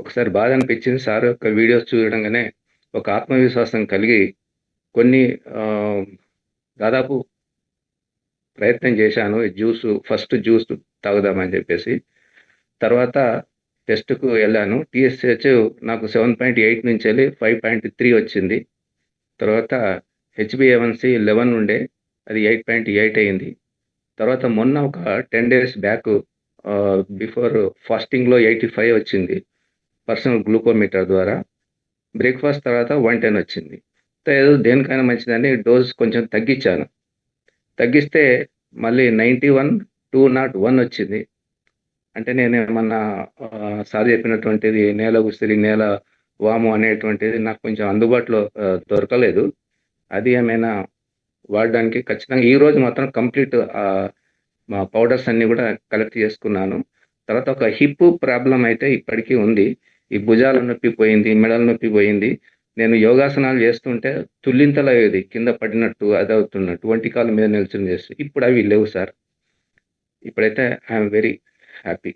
Speaker 14: ఒకసారి బాధ అనిపించింది. సార్ యొక్క వీడియోస్ చూడగానే ఒక ఆత్మవిశ్వాసం కలిగి కొన్ని దాదాపు ప్రయత్నం చేశాను. ఫస్ట్ జ్యూస్ తాగుదామని చెప్పేసి. తర్వాత టెస్ట్కు వెళ్ళాను. TSH నాకు 7.8 నుంచి వెళ్ళి 5.3 వచ్చింది. తర్వాత HbA1c 11 ఉండే, అది 8.8 అయింది. తర్వాత మొన్న ఒక 10 days బ్యాక్ బిఫోర్ ఫాస్టింగ్లో 85 వచ్చింది పర్సనల్ గ్లూకోమీటర్ ద్వారా. బ్రేక్ఫాస్ట్ తర్వాత 110 వచ్చింది. ఏదో దేనికైనా మంచిదని డోస్ కొంచెం తగ్గిస్తే మళ్ళీ 91, 201 వచ్చింది. అంటే నేను ఏమన్నా సార్ చెప్పినటువంటిది నేల ఉసిరి, నేల వాము అనేటువంటిది నాకు కొంచెం అందుబాటులో దొరకలేదు. అది ఏమైనా వాడడానికి ఖచ్చితంగా ఈరోజు మాత్రం కంప్లీట్ మా పౌడర్స్ అన్నీ కూడా కలెక్ట్ చేసుకున్నాను. తర్వాత ఒక హిప్ ప్రాబ్లం అయితే ఇప్పటికీ ఉంది. ఈ భుజాల నొప్పి పోయింది, మెడల నొప్పి పోయింది. నేను యోగాసనాలు చేస్తుంటే తుల్లింతలు అయ్యేది, కింద పడినట్టు అది అవుతున్నట్టు, ఒంటి కాలు మీద నిల్చుని చేస్తూ. ఇప్పుడు అవి లేవు సార్. ఇప్పుడైతే ఐఎమ్ వెరీ హ్యాపీ.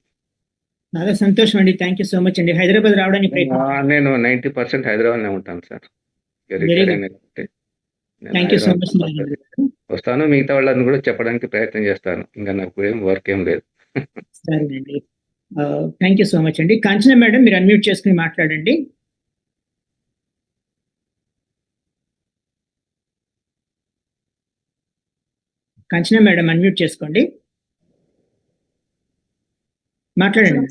Speaker 1: చాలా సంతోషం అండి. థ్యాంక్ యూ సో మచ్ అండి. హైదరాబాద్ రావడానికి ప్రయత్నం.
Speaker 14: నేను 90% హైదరాబాద్లో ఉంటాను sir.
Speaker 1: Thank you so much.
Speaker 14: వస్తాను, మిగతా వాళ్ళని కూడా చెప్పడానికి ప్రయత్నం చేస్తాను. ఇంకా నాకు వర్క్ ఏం లేదు.
Speaker 1: సరేనండి. థ్యాంక్ యూ సో మచ్ అండి. కాంచన మేడం, మీరు అన్మ్యూట్ చేసుకుని మాట్లాడండి. కాంచన మేడం అన్మ్యూట్ చేసుకోండి, మాట్లాడండి.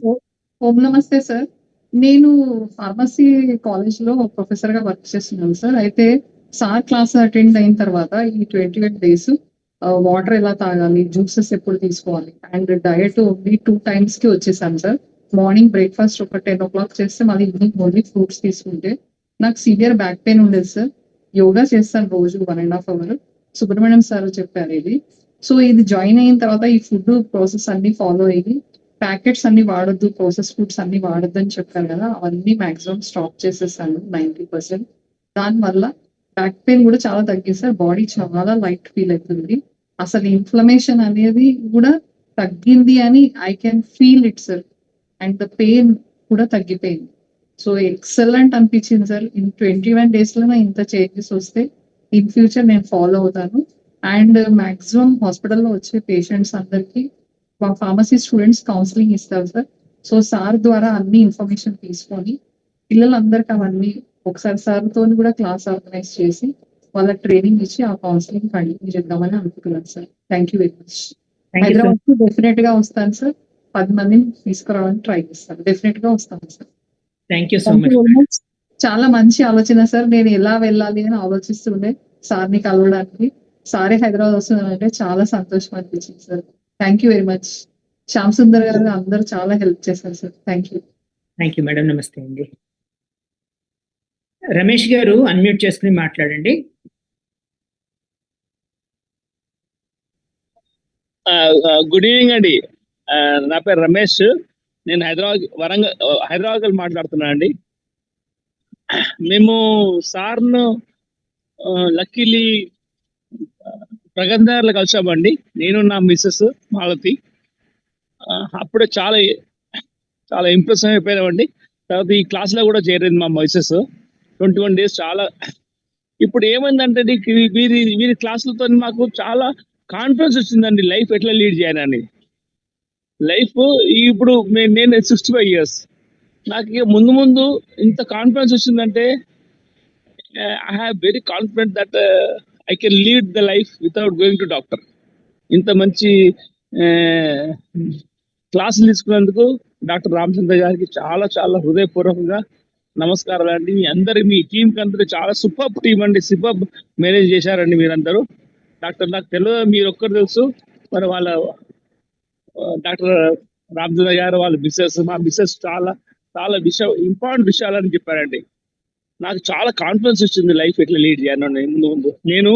Speaker 15: ఓం నమస్తే సార్. నేను ఫార్మసీ కాలేజ్లో ప్రొఫెసర్గా వర్క్ చేస్తున్నాను సార్. అయితే సార్ క్లాస్ అటెండ్ అయిన తర్వాత ఈ 21 days వాటర్ ఎలా తాగాలి, జ్యూసెస్ ఎప్పుడు తీసుకోవాలి అండ్ డయట్ ఓన్లీ 2 times వచ్చేసాను సార్. మార్నింగ్ బ్రేక్ఫాస్ట్ ఒక 10 o'clock చేస్తే మళ్ళీ ఈవినింగ్ ఓన్లీ ఫ్రూట్స్ తీసుకుంటే నాకు సివియర్ బ్యాక్ పెయిన్ ఉండేది సార్. యోగా చేస్తాను రోజు 1.5 hour. సుబ్రహ్మణ్యం సార్ చెప్పారు ఇది. సో ఇది జాయిన్ అయిన తర్వాత ఈ ఫుడ్ ప్రాసెస్ అన్ని ఫాలో అయ్యి ప్యాకెట్స్ అన్ని వాడొద్దు, ప్రాసెస్ ఫుడ్స్ అన్ని వాడొద్దు అని చెప్పారు కదా, అవన్నీ మాక్సిమం స్టాప్ చేసేసాను 90%. దానివల్ల బ్యాక్ పెయిన్ కూడా చాలా తగ్గింది సార్. బాడీ చాలా లైట్ ఫీల్ అవుతుంది. అసలు ఇన్ఫ్లమేషన్ అనేది కూడా తగ్గింది అని I can feel it sir. And the pain కూడా తగ్గిపోయింది. సో ఎక్సలెంట్ అనిపించింది సార్. ఇన్ 21 days లోనే ఇంత చేంజెస్ వస్తే ఇన్ ఫ్యూచర్ నేను ఫాలో అవుతాను. అండ్ మాక్సిమం హాస్పిటల్లో వచ్చే పేషెంట్స్ అందరికీ మా ఫార్మసీ స్టూడెంట్స్ కౌన్సిలింగ్ ఇస్తారు సార్. సో సార్ ద్వారా అన్ని ఇన్ఫర్మేషన్ తీసుకొని పిల్లలందరికీ అవన్నీ ఒకసారి సార్తో కూడా క్లాస్ ఆర్గనైజ్ చేసి వాళ్ళ ట్రైనింగ్ ఇచ్చి ఆ కౌన్సిలింగ్ కంటిన్యూ చేద్దామని అనుకుంటున్నాను sir. Thank you very much. Hyderabad definite గా వస్తాను సార్. 10 మందిని తీసుకురావడానికి ట్రై చేస్తాను. డెఫినెట్ గా వస్తాను sir.
Speaker 1: Thank you so much.
Speaker 15: చాలా మంచి ఆలోచన సార్. నేను ఎలా వెళ్ళాలి అని ఆలోచిస్తుండే సార్ని కలవడానికి. సారే హైదరాబాద్ వస్తున్నారంటే చాలా సంతోషం అనిపించింది sir. Thank you very much. Shyam Sundar గారు అందరూ చాలా హెల్ప్ చేశారు sir. Thank you.
Speaker 1: Thank you madam. నమస్తే అండి. రమేష్ గారు అన్మ్యూట్ చేసుకుని మాట్లాడండి.
Speaker 16: గుడ్ ఈవినింగ్ అండి. నా పేరు రమేష్. నేను హైదరాబాద్ మాట్లాడుతున్నాను అండి. మేము సార్ను లక్కీలీ ప్రగతి నగర్లో కలిసామండి, నేను నా మిస్సెస్ మాలతి. అప్పుడే చాలా చాలా ఇంప్రెస్ అయిపోయామండి. తర్వాత ఈ క్లాస్లో కూడా చేరింది మా మిస్సెస్. 21 days చాలా. ఇప్పుడు ఏమైందంటే వీరి క్లాసులతో మాకు చాలా కాన్ఫిడెన్స్ వచ్చిందండి లైఫ్ ఎట్లా లీడ్ చేయాలని. లైఫ్ ఇప్పుడు నేను 65 years. నాకు ఇక ముందు ముందు ఇంత కాన్ఫిడెన్స్ వచ్చిందంటే I have very confident that I can lead the life without going to doctor. ఇంత మంచి క్లాసులు తీసుకున్నందుకు డాక్టర్ రామచంద్ర గారికి చాలా చాలా హృదయపూర్వకంగా నమస్కారాలు అండి. మీ అందరి మీ టీంకి అందరూ చాలా సూపర్ టీం అండి, సూపర్ మేనేజ్ చేశారండి మీరందరూ. డాక్టర్ నాకు తెలియదు, మీరు ఒక్కరు తెలుసు, మరి వాళ్ళ డాక్టర్ రామచంద్ర గారు వాళ్ళ బిజినెస్, మా బిజినెస్ చాలా చాలా ఇంపార్టెంట్ విషయాలని చెప్పారండి. నాకు చాలా కాన్ఫిడెన్స్ వచ్చింది లైఫ్ ఎట్లా లీడ్ చేయాలని. ముందు నేను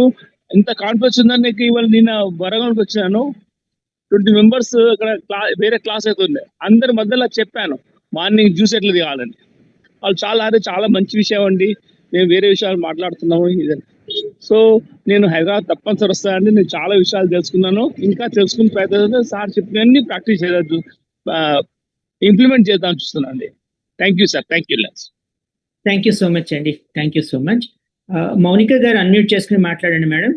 Speaker 16: ఇంత కాన్ఫిడెన్స్ ఉందని ఇవాళ నేను వరంగల్కి వచ్చాను. 20 members అక్కడ వేరే క్లాస్ అవుతుంది, అందరి మధ్యలో చెప్పాను మార్నింగ్ జ్యూస్ ఎట్లా తీయాలని. వాళ్ళు చాలా మంచి విషయం అండి, మేము వేరే విషయాలు మాట్లాడుతున్నాము ఇదని. సో నేను హైదరాబాద్ తప్పనిసరి వస్తానండి. నేను చాలా విషయాలు తెలుసుకున్నాను, ఇంకా తెలుసుకునే ప్రయత్నం సార్ చెప్పినన్ని ప్రాక్టీస్ చేయొద్దు, ఇంప్లిమెంట్ చేద్దాం చూస్తున్నాను అండి. Thank you sir, thank you.
Speaker 1: Thank you so much అండి, thank you so much. Monika గారు అన్మ్యూట్ చేసుకుని మాట్లాడండి మేడం.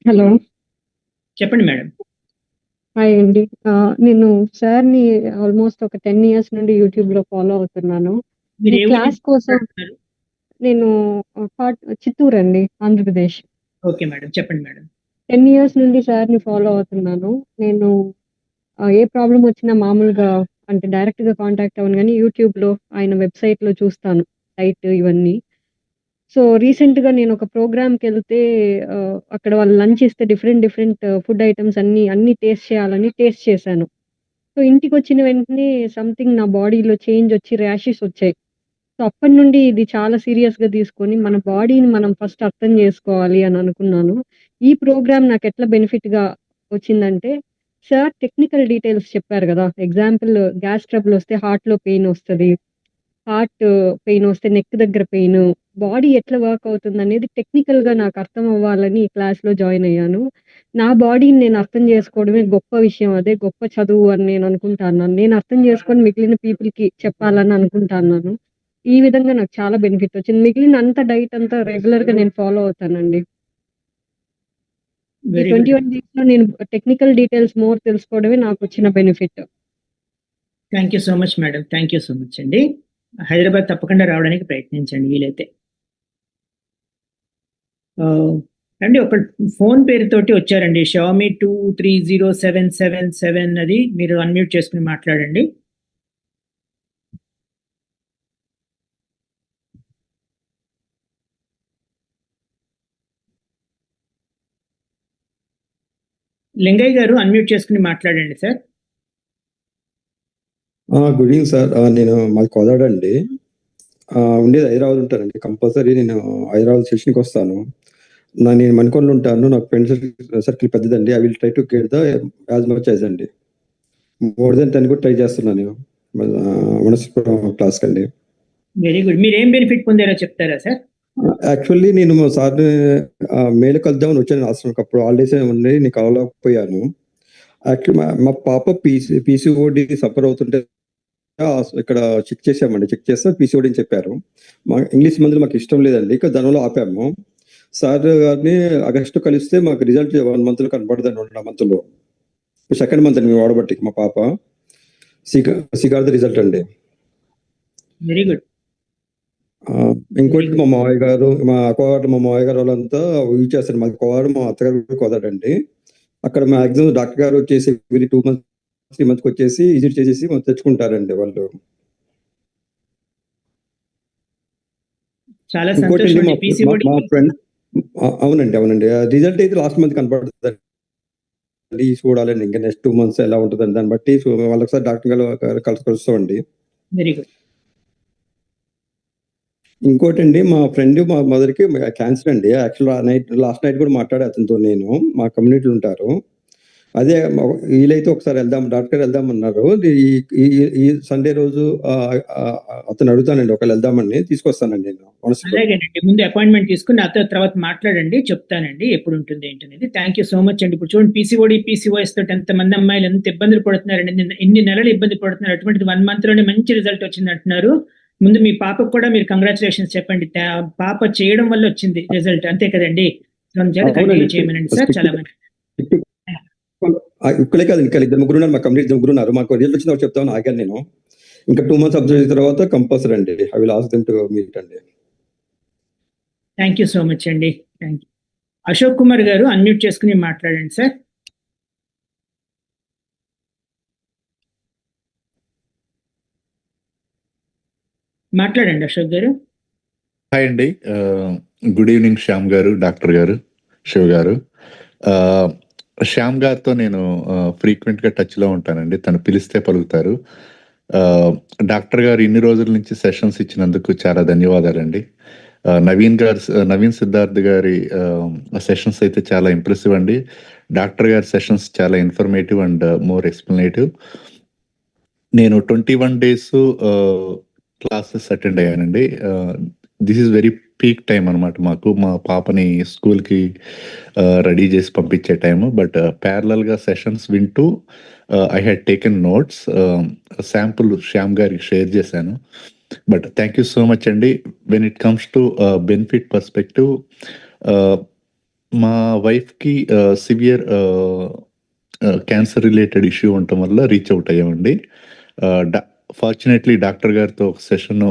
Speaker 11: హలో,
Speaker 1: చెప్పండి మేడం.
Speaker 11: హాయ్ అండి. నేను సార్ని ఆల్మోస్ట్ ఒక 10 years నుండి యూట్యూబ్లో ఫాలో అవుతున్నాను.
Speaker 1: మీరు
Speaker 11: ఈ
Speaker 1: ఏ
Speaker 11: క్లాస్ కోసం నేను చిత్తూరు అండి, ఆంధ్రప్రదేశ్.
Speaker 1: ఓకే మేడం, చెప్పండి మేడం.
Speaker 11: 10 years నుండి సార్ని ఫాలో అవుతున్నాను. నేను ఏ ప్రాబ్లం వచ్చినా మామూలుగా అంటే డైరెక్ట్గా కాంటాక్ట్ అవ్వను, కానీ యూట్యూబ్లో ఆయన వెబ్సైట్లో చూస్తాను సైట్ ఇవన్నీ. సో రీసెంట్గా నేను ఒక ప్రోగ్రామ్కి వెళ్తే అక్కడ వాళ్ళు లంచ్ ఇస్తే డిఫరెంట్ ఫుడ్ ఐటమ్స్ అన్నీ టేస్ట్ చేశాను. సో ఇంటికి వచ్చిన వెంటనే సంథింగ్ నా బాడీలో చేంజ్ వచ్చి ర్యాషెస్ వచ్చాయి. సో అప్పటి నుండి ఇది చాలా సీరియస్గా తీసుకొని మన బాడీని మనం ఫస్ట్ అర్థం చేసుకోవాలి అని అనుకున్నాను. ఈ ప్రోగ్రామ్ నాకు ఎట్లా బెనిఫిట్గా వచ్చిందంటే, సార్ టెక్నికల్ డీటెయిల్స్ చెప్పారు కదా. ఎగ్జాంపుల్ గ్యాస్ ట్రబుల్ వస్తే హార్ట్లో పెయిన్ వస్తుంది, హార్ట్ పెయిన్ వస్తే నెక్ దగ్గర పెయిన్, బాడీ ఎట్లా వర్క్ అవుతుంది అనేది టెక్నికల్గా నాకు అర్థం అవ్వాలని ఈ క్లాస్లో జాయిన్ అయ్యాను. నా బాడీని నేను అర్థం చేసుకోవడమే గొప్ప విషయం, అదే గొప్ప చదువు అని నేను అనుకుంటున్నాను. నేను అర్థం చేసుకొని మిగిలిన పీపుల్కి చెప్పాలని అనుకుంటున్నాను. ఈ విధంగా నాకు చాలా బెనిఫిట్ వచ్చింది. మిగిలిన అంత డైట్ అంతా రెగ్యులర్గా నేను ఫాలో అవుతానండి. ఈ 21 daysలో నేను టెక్నికల్ డీటెయిల్స్ మోర్ తెలుసుకోవడమే నాకు వచ్చిన benefit.
Speaker 1: Thank you so much madam, thank you so much అండి. హైదరాబాద్ తప్పకుండా రావడానికి ప్రయత్నించండి వీలైతే. అండి ఒక ఫోన్ పేరుతోటి వచ్చారండి, Xiaomi 230777, అది మీరు అన్మ్యూట్ చేసుకుని మాట్లాడండి. లింగయ్య గారు అన్మ్యూట్ చేసుకుని మాట్లాడండి సార్.
Speaker 17: Good evening sir. నేను మాది కోదాడ అండి, ఉండేది హైదరాబాద్ ఉంటానండి. కంపల్సరీ నేను హైదరాబాద్ స్టేషన్కి వస్తాను. నేను మణికొండలో ఉంటాను, నాకు ఫ్రెండ్స్ సర్కిల్ పెద్దదండి. I will try to get the as much as అండి. మోర్ దెన్ 10 కూడా ట్రై చేస్తున్నాను నేను మనస్పురం క్లాస్కి అండి.
Speaker 1: Very good. మీరు ఏం బెనిఫిట్ పొందారో చెప్తారా సార్?
Speaker 17: యాక్చువల్లీ నేను సార్ మేలు కలుద్దామని వచ్చాను ఆశ్రమం, అప్పుడు హాలిడేస్ ఉండి నేను కలవలేకపోయాను. యాక్చువల్లీ మా పాప పీసీఓడి సఫర్ అవుతుంటే ఇక్కడ చెక్ చేసామండి. చెక్ చేస్తే పీసీఓడి అని చెప్పారు. మా ఇంగ్లీష్ మందులు మాకు ఇష్టం లేదండి, ఇక దానివల్ల ఆపాము. సార్ గారిని ఆగస్టు కలిస్తే మాకు రిజల్ట్ 1 monthలో కనపడదండి, 1.5 monthలో. సెకండ్ మంత్ అండి మేము వాడబట్టి మా పాప సిగార్ది రిజల్ట్ అండి.
Speaker 1: Very good.
Speaker 17: ఇంకోటి మా మావయ్య గారు, మా మావయ్య గారు వాళ్ళంతా యూజ్ చేస్తారు. మా కోవాడు, మా అత్తగారు కోదాడండి. అక్కడ మ్యాక్సిమం డాక్టర్ గారు వచ్చేసి ఎవ్రీ 2 months 3 months వచ్చేసి విజిట్ చేసేసి తెచ్చుకుంటారండి వాళ్ళు.
Speaker 1: చాలా
Speaker 17: ఇంకోటి
Speaker 1: సంతోషం.
Speaker 17: మా ఫ్రెండ్, అవునండి రిజల్ట్ అయితే లాస్ట్ మంత్ కనపడుతుంది. చూడాలండి ఇంకా నెక్స్ట్ 2 months ఎలా ఉంటుందండి, దాన్ని బట్టి వాళ్ళొకసారి డాక్టర్ గారు కలుస్తామండి.
Speaker 1: Very good.
Speaker 17: ఇంకోటి అండి, మా ఫ్రెండ్ మా మదర్కి క్యాన్సర్ అండి. యాక్చువల్ లాస్ట్ నైట్ కూడా మాట్లాడే అతనితో, నేను మా కమ్యూనిటీలో ఉంటారు. అదే వీలైతే ఒకసారి వెళ్దాం, డాక్టర్ వెళ్దామన్నారు. ఈ సండే రోజు అతను అడుగుతానండి, ఒకవేళ వెళ్దామని తీసుకొస్తానండి నేను.
Speaker 1: అలాగేనండి, ముందు అపాయింట్మెంట్ తీసుకుని నాతో తర్వాత మాట్లాడండి, చెప్తానండి ఎప్పుడు ఉంటుంది ఏంటనేది. థ్యాంక్ యూ సో మచ్ అండి. ఇప్పుడు చూడండి, PCOS తోటి ఎంతమంది అమ్మాయిలు ఎంత ఇబ్బందులు పడుతున్నారండి, ఎన్ని నెలలు ఇబ్బంది పడుతున్నారు. అటువంటిది 1 month లోనే మంచి రిజల్ట్ వచ్చింది అంటున్నారు. ముందు మీ పాపకు కూడా మీరు కంగ్రాచులేషన్స్ చెప్పండి. పాప చేయడం వల్ల వచ్చింది రిజల్ట్, అంతే కదండి? కంటిన్యూ చేయమనండి సార్. చాలా మంది
Speaker 17: ఇక్కడే కాదు, ఇంకా ఇద్దరు ముగ్గురు ఉన్నారు, మా కంప్లీట్ ముగ్గురు ఉన్నారు. మాకు రిజల్ట్ వచ్చిన తర్వాత చెప్తామని ఆగాను నేను. ఇంకా 2 months అబ్జర్వ్ చేసిన తర్వాత కంపల్సరీ అండి I will ask them to meet అండి.
Speaker 1: థ్యాంక్ యూ సో మచ్ అండి. Thank you. అశోక్ కుమార్ గారు అన్మ్యూట్ చేసుకుని మాట్లాడండి సార్. మాట్లాడండి అశోక్ గారు.
Speaker 18: హాయ్ అండి, గుడ్ ఈవినింగ్ శ్యామ్ గారు, డాక్టర్ గారు, శివ గారు. శ్యామ్ గారితో నేను ఫ్రీక్వెంట్గా టచ్లో ఉంటానండి, తను పిలిస్తే పలుకుతారు. డాక్టర్ గారు ఇన్ని రోజుల నుంచి సెషన్స్ ఇచ్చినందుకు చాలా ధన్యవాదాలండి. నవీన్ సిద్ధార్థ్ గారి సెషన్స్ అయితే చాలా ఇంప్రెసివ్ అండి. డాక్టర్ గారి సెషన్స్ చాలా ఇన్ఫర్మేటివ్ అండ్ మోర్ ఎక్స్ప్లెనేటివ్. నేను 21 days క్లాసెస్ అటెండ్ అయ్యానండి. This is very peak time అనమాట మాకు, మా పాపని స్కూల్కి రెడీ చేసి పంపించే టైము. బట్ ప్యారలల్గా సెషన్స్ వింటూ I had taken notes, sample Shyam గారికి షేర్ చేశాను. But thank you so much అండి. When it comes to benefit perspective, మా వైఫ్కి సివియర్ క్యాన్సర్ రిలేటెడ్ ఇష్యూ ఉండటం వల్ల రీచ్ అవుట్ అయ్యామండి. ఫార్చునేట్లీ డాక్టర్ గారితో ఒక సెషన్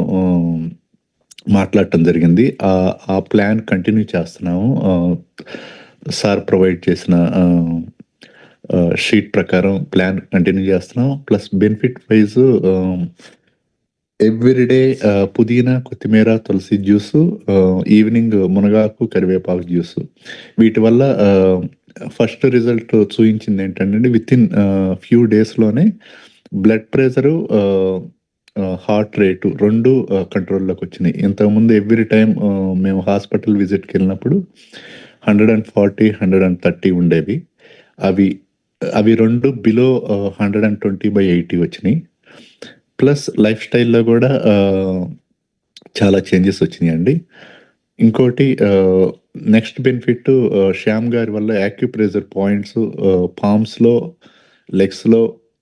Speaker 18: మాట్లాడటం జరిగింది. ఆ ప్లాన్ కంటిన్యూ చేస్తున్నాము. సార్ ప్రొవైడ్ చేసిన షీట్ ప్రకారం ప్లాన్ కంటిన్యూ చేస్తున్నాం. ప్లస్ బెనిఫిట్ వైజ్ ఎవ్రీడే పుదీనా, కొత్తిమీర, తులసి జ్యూసు, ఈవినింగ్ మునగాకు, కరివేపాకు జ్యూసు. వీటి వల్ల ఫస్ట్ రిజల్ట్ చూపించింది ఏంటంటే విత్ ఇన్ ఫ్యూ డేస్లోనే బ్లడ్ ప్రెషరు, హార్ట్ రేటు 2 కంట్రోల్లోకి వచ్చినాయి. ఇంతకుముందు ఎవ్రీ టైం మేము హాస్పిటల్ విజిట్కి వెళ్ళినప్పుడు 140, 130 ఉండేవి. అవి 2 బిలో 120/80 వచ్చినాయి. ప్లస్ లైఫ్ స్టైల్లో కూడా చాలా చేంజెస్ వచ్చినాయండి. ఇంకోటి నెక్స్ట్ బెనిఫిట్, శ్యామ్ గారి వల్ల యాక్యుప్రెషర్ పాయింట్స్ పామ్స్లో, లెగ్స్లో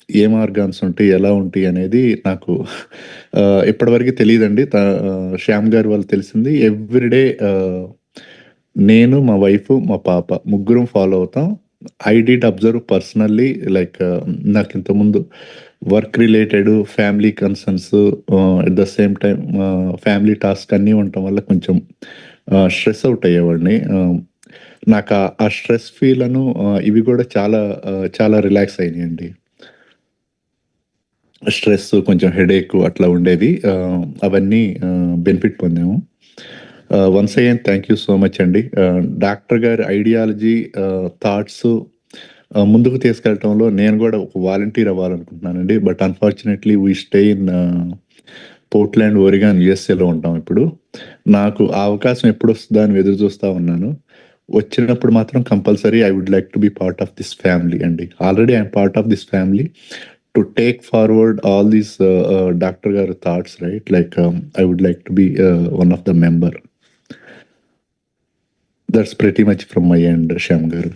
Speaker 18: ఏం ఆర్గాన్స్ ఉంటాయి, ఎలా ఉంటాయి అనేది నాకు ఇప్పటివరకు తెలియదండి. శ్యామ్ గారి వల్ల తెలిసింది. ఎవ్రీడే నేను, మా వైఫ్, మా పాప ముగ్గురం ఫాలో అవుతాం. I did observe personally, like నాకు ఇంతకుముందు work related, family concerns, at the same time family task అన్నీ ఉండటం వల్ల కొంచెం స్ట్రెస్ అవుట్ అయ్యేవాడిని. నాకు ఆ స్ట్రెస్ ఫీల్ ఇవి కూడా చాలా రిలాక్స్ అయినాయండి. స్ట్రెస్, కొంచెం హెడేక్ అట్లా ఉండేవి, అవన్నీ బెనిఫిట్ పొందాము. Once again thank you so much అండి. డాక్టర్ గారి ఐడియాలజీ, థాట్స్ ముందుకు తీసుకెళ్ళటంలో నేను కూడా ఒక వాలంటీర్ అవ్వాలనుకుంటున్నానండి. But unfortunately we stay in Portland, Oregon, యుఎస్ఏలో ఉంటాం ఇప్పుడు. నాకు ఆ అవకాశం ఎప్పుడు వస్తుందా అని ఎదురు చూస్తూ ఉన్నాను. వచ్చినప్పుడు మాత్రం compulsory I would like to be part of this family అండి. Already I'm part of this family to take forward all these Dr. Garu thoughts, right? Like I would like to be one of the member. That's pretty much from my end, Shyam Garu.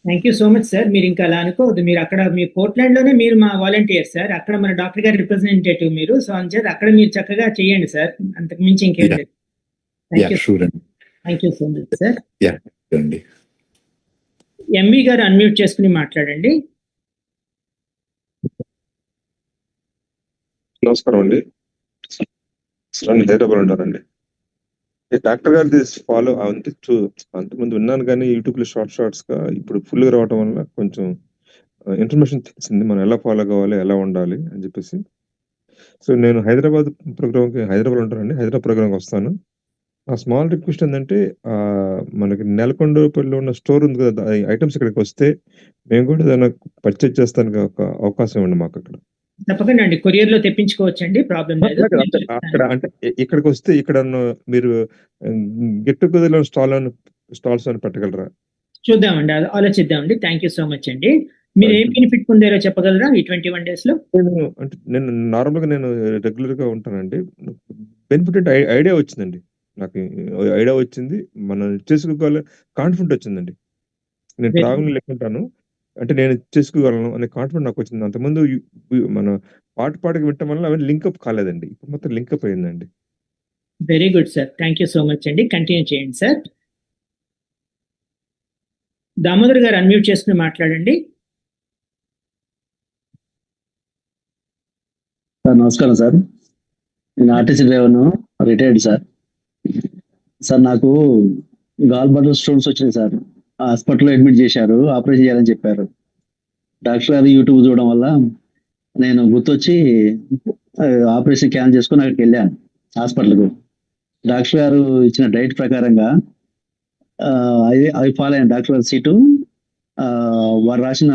Speaker 1: Thank you so much sir. మీరు ఇంకా అలా అనుకోవద్దు, మీరు అక్కడ మీ పోర్ట్లాండ్లోనే మీరు మా వాలంటీర్ సార్, అక్కడ మన డాక్టర్ గారి రిప్రజెంటేటివ్ మీరు. సో అంచేత అక్కడ మీరు చక్కగా చేయండి సార్, అంతకు మించి ఇంకేం లేదు. Thank you so much sir.
Speaker 18: అండి.
Speaker 1: ఎంవి గారు అన్మ్యూట్ చేసుకుని మాట్లాడండి.
Speaker 5: నమస్కారం అండి. హైదరాబాద్ ఉంటారండి. డాక్టర్ గారు ఫాలో అంతకుముందు విన్నాను కానీ యూట్యూబ్ లో షార్ట్స్ గా ఇప్పుడు ఫుల్ గా రావడం వల్ల కొంచెం ఇన్ఫర్మేషన్ తెలిసింది, మనం ఎలా ఫాలో కావాలి, ఎలా ఉండాలి అని చెప్పేసి. సో నేను హైదరాబాద్ ఉంటానండి. హైదరాబాద్ ప్రోగ్రామ్కి వస్తాను. ఆ స్మాల్ రిక్వెస్ట్ ఏంటంటే, మనకి నెలకొండపల్లిలో ఉన్న స్టోర్ ఉంది కదా, ఐటమ్స్ ఇక్కడికి వస్తే మేము కూడా దాన్ని పర్చేజ్ చేస్తానికి ఒక అవకాశం ఉంది మాకు అక్కడ.
Speaker 1: తప్పకుండా అండి, కొరియర్ లో తెప్పించుకోవచ్చండి, ప్రాబ్లం లేదు.
Speaker 5: అక్కడ అంటే ఇక్కడికి వస్తే ఇక్కడ మీరు గెట్ టుగెదర్ స్టాల్స్ అని పెట్టగలరా?
Speaker 1: చూద్దామండి, ఆలోచిద్దామండి. థ్యాంక్ యూ సో మచ్ అండి. మీరు ఏం బెనిఫిట్ పొందారో చెప్పగలరా ఈ 21 days లో?
Speaker 5: నేను నార్మల్ గా రెగ్యులర్ గా ఉంటానండి. బెనిఫిట్ అంటే ఐడియా వచ్చిందండి, నాకు ఐడియా వచ్చింది, మనం చేసుకోగల కాన్ఫిడెంట్ వచ్చిందండి. నేను ట్రావెలింగ్ లేకుంటాను అంటే నేను చేసుకోగలను అనే కాన్ఫిడెంట్ నాకు వచ్చింది. అంతకుముందు మన పాటకి వినటం వల్ల అవన్నీ లింకప్ కాలేదండి, ఇప్పుడు మొత్తం లింకప్ అయిందండి.
Speaker 1: Very good sir, thank you so much అండి. కంటిన్యూ చేయండి సార్. దామోదర్ గారు అన్మ్యూట్ చేసుకుని మాట్లాడండి.
Speaker 19: సార్ నమస్కారం సార్. నేను ఆర్టీసీ డ్రైవర్ను, రిటైర్డ్ సార్. సార్ నాకు గాల్ బ్లాడర్ స్టోన్స్ వచ్చినాయి సార్. హాస్పిటల్లో అడ్మిట్ చేశారు, ఆపరేషన్ చేయాలని చెప్పారు. డాక్టర్ గారు యూట్యూబ్ చూడడం వల్ల నేను గుర్తొచ్చి ఆపరేషన్ క్యాన్సిల్ చేసుకుని అక్కడికి వెళ్ళాను హాస్పిటల్కు. డాక్టర్ గారు ఇచ్చిన డైట్ ప్రకారంగా అవి ఫాలో అయ్యాను. డాక్టర్ గారి సీటు వారు రాసిన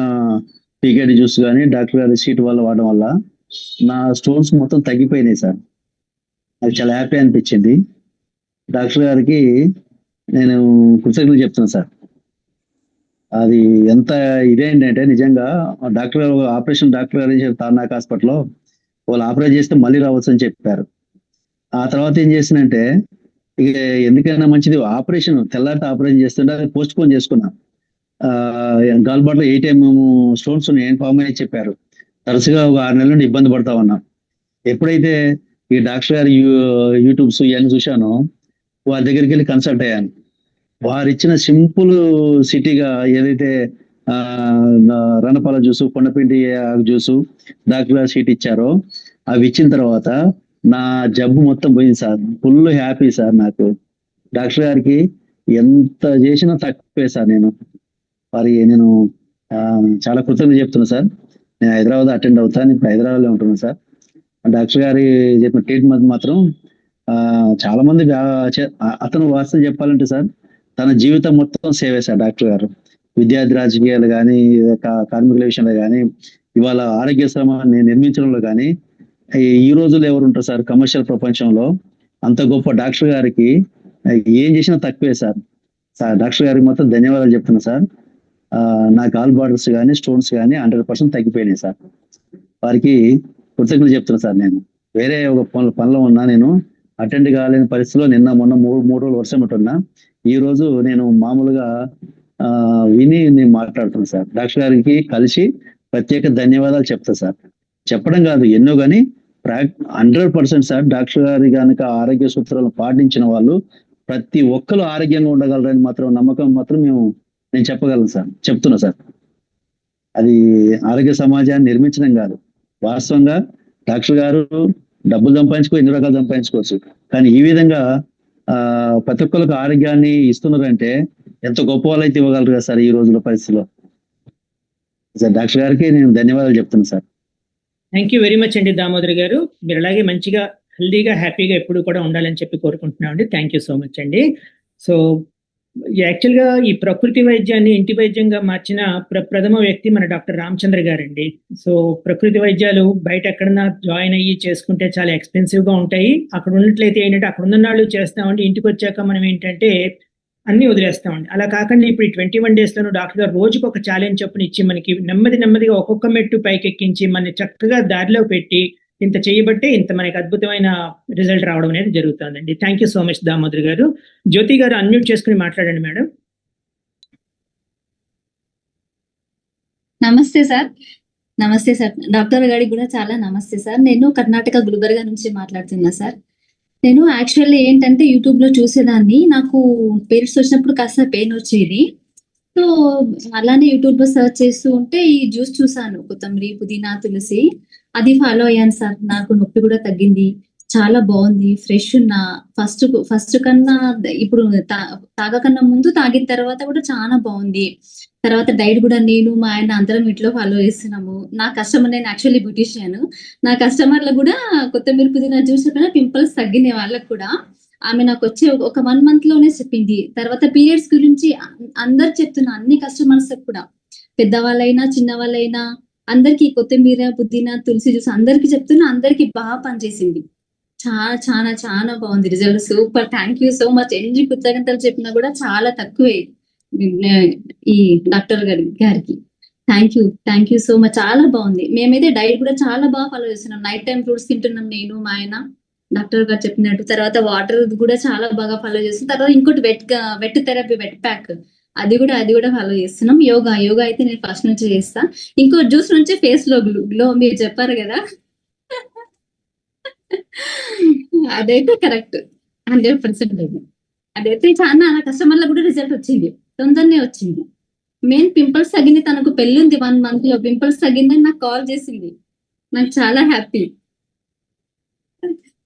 Speaker 19: పీకేడి జ్యూస్ కానీ డాక్టర్ గారి సీటు వల్ల వాడడం వల్ల నా స్టోన్స్ మొత్తం తగ్గిపోయినాయి సార్. నాకు చాలా హ్యాపీ అనిపించింది. డాక్టర్ గారికి నేను కృతజ్ఞతలు చెప్తున్నాను సార్. అది ఎంత ఇదేంటంటే నిజంగా డాక్టర్ గారు ఆపరేషన్ డాక్టర్ గారు తార్నాక్ హాస్పిటల్లో వాళ్ళు ఆపరేట్ చేస్తే మళ్ళీ రావచ్చు అని చెప్పారు. ఆ తర్వాత ఏం చేసినంటే ఇక ఎందుకైనా మంచిది ఆపరేషన్ తెల్లారితో ఆపరేషన్ చేస్తుంటే అది పోస్ట్ పోన్ చేసుకున్నా. గాల్ బ్లాడర్లో 8 mm స్టోన్స్ ఏం ఫామ్ అని చెప్పారు. తరచుగా ఒక 6 నెలల నుండి ఇబ్బంది పడతా ఉన్నా. ఎప్పుడైతే ఈ డాక్టర్ గారి యూట్యూబ్స్ ఇవన్నీ చూశానో వారి దగ్గరికి వెళ్ళి కన్సల్ట్ అయ్యాను. వారు ఇచ్చిన సింపుల్ సిటీగా ఏదైతే రణపాల జ్యూసు, కొండపిండి జ్యూసు డాక్టర్ గారు సీట్ ఇచ్చారో అవి ఇచ్చిన తర్వాత నా జబ్బు మొత్తం పోయింది సార్. Full happy sir. నాకు డాక్టర్ గారికి ఎంత చేసినా తక్కువే సార్. నేను చాలా కృతజ్ఞత చెప్తున్నా సార్. నేను హైదరాబాద్ అటెండ్ అవుతాను, ఇప్పుడు హైదరాబాద్లో ఉంటున్నాను సార్. డాక్టర్ గారి చెప్పిన ట్రీట్మెంట్ మాత్రం చాలా మంది అతను వాస్తవం చెప్పాలంటే సార్ తన జీవితం మొత్తం సేవే సార్. డాక్టర్ గారు విద్యార్థి రాజకీయాలు కానీ కార్మికుల విషయంలో కానీ ఇవాళ ఆరోగ్య శ్రమ నిర్మించడంలో కానీ ఈ రోజుల్లో ఎవరు ఉంటారు సార్ కమర్షియల్ ప్రపంచంలో అంత గొప్ప డాక్టర్ గారికి ఏం చేసినా తక్కువే సార్. డాక్టర్ గారికి మొత్తం ధన్యవాదాలు చెప్తున్నా సార్. నా గాల్ బ్లాడర్స్ కానీ స్టోన్స్ కానీ 100% తగ్గిపోయినాయి సార్. వారికి కృతజ్ఞతలు చెప్తున్నా సార్. నేను వేరే ఒక పనిలో ఉన్నా, నేను అటెండ్ కాలేని పరిస్థితిలో నిన్న మొన్న 3 రోజులు వర్షం ఉంటున్నా. ఈ రోజు నేను మామూలుగా విని నేను మాట్లాడుతున్నాను సార్. డాక్టర్ గారికి కలిసి ప్రత్యేక ధన్యవాదాలు చెప్తా సార్. చెప్పడం కాదు ఎన్నో కానీ 100% సార్. డాక్టర్ గారి కనుక ఆరోగ్య సూత్రాలను పాటించిన వాళ్ళు ప్రతి ఒక్కరు ఆరోగ్యంగా ఉండగలరని మాత్రం నమ్మకం మాత్రం నేను చెప్పగలను సార్. చెప్తున్నా సార్. అది ఆరోగ్య సమాజాన్ని నిర్మించడం కాదు, వాస్తవంగా డాక్టర్ గారు డబ్బులు సంపాదించుకో ఎన్ని రకాలు సంపాదించుకోవచ్చు, కానీ ఈ విధంగా ప్రతి ఒక్కరికి ఆరోగ్యాన్ని ఇస్తున్నారంటే ఎంత గొప్ప వాళ్ళైతే ఇవ్వగలరు కదా సార్ ఈ రోజుల పరిస్థితిలో. సార్ డాక్టర్ గారికి నేను ధన్యవాదాలు చెప్తున్నాను sir.
Speaker 1: Thank you very much అండి దామోదర్ గారు. మీరు అలాగే మంచిగా హెల్దీగా హ్యాపీగా ఎప్పుడు కూడా ఉండాలని చెప్పి కోరుకుంటున్నాం అండి. థ్యాంక్ యూ సో మచ్ అండి. సో యాక్చువల్గా ఈ ప్రకృతి వైద్యాన్ని ఇంటి వైద్యంగా మార్చిన ప్రథమ వ్యక్తి మన డాక్టర్ రామచంద్ర గారండి. సో ప్రకృతి వైద్యాలు బయట ఎక్కడన్నా జాయిన్ అయ్యి చేసుకుంటే చాలా ఎక్స్పెన్సివ్గా ఉంటాయి. అక్కడ ఉన్నట్లయితే ఏంటంటే అక్కడ ఉన్న నాళ్ళు చేస్తామండి, ఇంటికి వచ్చాక మనం ఏంటంటే అన్ని వదిలేస్తామండి. అలా కాకుండా ఇప్పుడు ఈ 21 డేస్లోనూ డాక్టర్ గారు రోజుకు ఒక ఛాలెంజ్ చొప్పున ఇచ్చి మనకి నెమ్మదిగా ఒక్కొక్క మెట్టు పైకెక్కించి మన చక్కగా దారిలో పెట్టి ఇంత చేయబట్టే ఇంత మనకి అద్భుతమైన రిజల్ట్ రావడం అనేది జరుగుతుందండి. Thank you so much Damodar గారు. జ్యోతి గారు అన్మ్యూట్ చేసుకుని మాట్లాడండి మేడం.
Speaker 20: నమస్తే సార్. నమస్తే సార్. డాక్టర్ గారికి కూడా చాలా నమస్తే సార్. నేను కర్ణాటక గుల్బర్గా నుంచి మాట్లాడుతున్నా సార్. నేను యాక్చువల్లీ ఏంటంటే యూట్యూబ్ లో చూసేదాన్ని, నాకు పీరియడ్స్ వచ్చినప్పుడు కాస్త పెయిన్ వచ్చేది. సో అలానే యూట్యూబ్ లో సర్చ్ చేస్తూ ఉంటే ఈ జ్యూస్ చూసాను, కొత్తిమీర, పుదీనా, తులసి. అది ఫాలో అయ్యాను సార్. నాకు నొప్పి కూడా తగ్గింది, చాలా బాగుంది, ఫ్రెష్ ఉన్నా. ఫస్ట్ కన్నా ఇప్పుడు తాగకన్నా ముందు తాగిన తర్వాత కూడా చాలా బాగుంది. తర్వాత డైట్ కూడా నేను మా ఆయన అందరం ఇంట్లో ఫాలో చేస్తున్నాము. నా కస్టమర్, నేను యాక్చువల్లీ బ్యూటీషియన్, నా కస్టమర్లు కూడా కొత్తిమీర, పుదీనా జ్యూస్ కన్నా పింపుల్స్ తగ్గిన వాళ్ళకు కూడా ఆమె నాకు వచ్చే ఒక 1 month లోనే చెప్పింది. తర్వాత పీరియడ్స్ గురించి అందరు చెప్తున్నా, అన్ని కస్టమర్స్ కూడా, పెద్దవాళ్ళైనా చిన్నవాళ్ళైనా అందరికి కొత్తిమీర, పుదీనా, తులసి జ్యూస్ అందరికి చెప్తున్నా, అందరికి బాగా పనిచేసింది. చాలా చాలా చాలా బాగుంది result. Super. Thank you so much. ఎన్ని కృతజ్ఞతలు చెప్పినా కూడా చాలా తక్కువే ఈ డాక్టర్ గారికి. Thank you so much. చాలా బాగుంది. మేమైతే డైట్ కూడా చాలా బాగా ఫాలో చేస్తున్నాం. నైట్ టైం ఫ్రూట్స్ తింటున్నాం, నేను మా ఆయన డాక్టర్ గారు చెప్పినట్టు. తర్వాత వాటర్ కూడా చాలా బాగా ఫాలో చేస్తున్నాం. తర్వాత ఇంకోటి వెట్ థెరపీ, వెట్ ప్యాక్, అది కూడా ఫాలో చేస్తున్నాం. యోగా అయితే నేను ఫస్ట్ నుంచి చేస్తా. ఇంకో జ్యూస్ నుంచి ఫేస్ లో గ్లో మీరు చెప్పారు కదా, అదైతే కరెక్ట్ 100%. అదైతే చాలా కస్టమర్లకు కూడా రిజల్ట్ వచ్చింది, తొందరనే వచ్చింది. మెయిన్ పింపుల్స్ తగ్గింది. తనకు పెళ్ళి ఉంది 1 month లో, పింపుల్స్ తగ్గిందని నాకు కాల్ చేసింది. నాకు చాలా happy.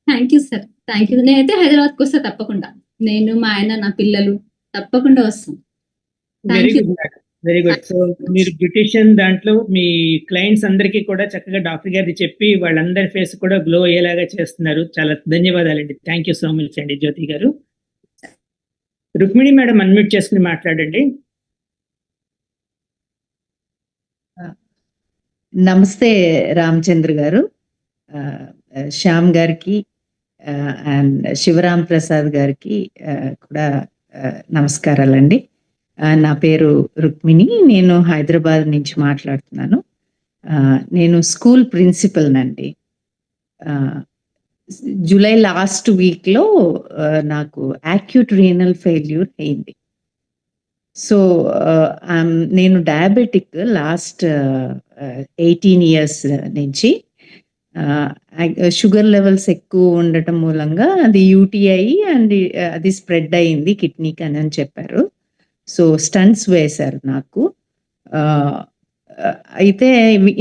Speaker 20: Thank you sir, thank you. నేనైతే హైదరాబాద్కి వస్తా తప్పకుండా. నేను, మా ఆయన, నా పిల్లలు తప్పకుండా వస్తాం.
Speaker 1: Very
Speaker 20: thank you.
Speaker 1: Good madam, very good. So మీరు బ్యూటిషియన్ దాంట్లో మీ క్లయింట్స్ అందరికీ కూడా చక్కగా డాక్టర్ గారికి చెప్పి వాళ్ళందరి ఫేస్ కూడా గ్లో అయ్యేలాగా చేస్తున్నారు. చాలా ధన్యవాదాలండి. థ్యాంక్ యూ సో మచ్ అండి జ్యోతి గారు. రుక్మిణి మేడం అన్మ్యూట్ చేసుకుని మాట్లాడండి.
Speaker 21: నమస్తే రామచంద్ర గారు, శ్యామ్ గారికి అండ్ శివరాం ప్రసాద్ గారికి కూడా నమస్కారాలండి. నా పేరు రుక్మిణి, నేను హైదరాబాద్ నుంచి మాట్లాడుతున్నాను. నేను స్కూల్ ప్రిన్సిపల్ నండి. జూలై లాస్ట్ వీక్లో నాకు యాక్యూట్ రీనల్ ఫెయిల్యూర్ అయింది. సో నేను డయాబెటిక్ లాస్ట్ 18 years నుంచి. షుగర్ లెవెల్స్ ఎక్కువ ఉండటం మూలంగా అది యూటీఐ అండ్ అది స్ప్రెడ్ అయింది కిడ్నీకి అని చెప్పారు. సో స్టంట్స్ వేశారు నాకు. అయితే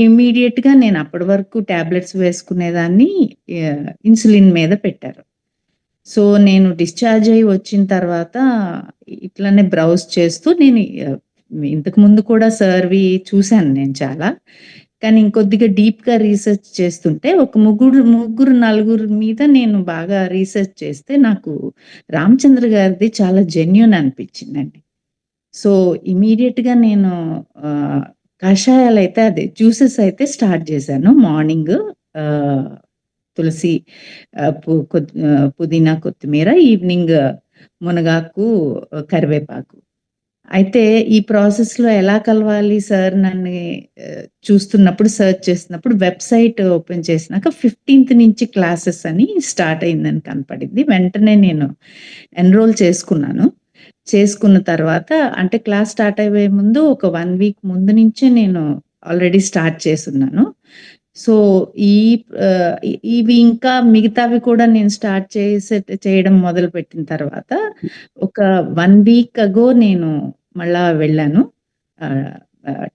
Speaker 21: ఇమ్మీడియట్గా నేను అప్పటి వరకు ట్యాబ్లెట్స్ వేసుకునేదాన్ని, ఇన్సులిన్ మీద పెట్టారు. సో నేను డిశ్చార్జ్ అయ్యి వచ్చిన తర్వాత ఇట్లానే బ్రౌజ్ చేస్తూ నేను ఇంతకు ముందు కూడా సర్వి చూశాను నేను చాలా, కానీ ఇంకొద్దిగా డీప్గా రీసెర్చ్ చేస్తుంటే ఒక ముగ్గురు నలుగురు మీద నేను బాగా రీసెర్చ్ చేస్తే నాకు రామచంద్ర గారిది చాలా జెన్యూన్ అనిపించిందండి. సో ఇమీడియట్గా నేను కషాయాలు అయితే అదే జ్యూసెస్ అయితే స్టార్ట్ చేశాను. మార్నింగ్ తులసి, పుదీనా, కొత్తిమీర, ఈవినింగ్ మునగాకు, కరివేపాకు. అయితే ఈ ప్రాసెస్లో ఎలా కలవాలి సార్ నన్ను చూస్తున్నప్పుడు, సర్చ్ చేస్తున్నప్పుడు వెబ్సైట్ ఓపెన్ చేసినాక 15th నుంచి క్లాసెస్ అని స్టార్ట్ అయిందని కనపడింది. వెంటనే నేను ఎన్రోల్ చేసుకున్నాను. చేసుకున్న తర్వాత అంటే క్లాస్ స్టార్ట్ అయ్యే ముందు ఒక 1 week ముందు నుంచే నేను ఆల్రెడీ స్టార్ట్ చేస్తున్నాను. సో ఇవి ఇంకా మిగతావి కూడా నేను స్టార్ట్ చేయడం మొదలుపెట్టిన తర్వాత ఒక 1 week ago నేను మళ్ళా వెళ్ళాను.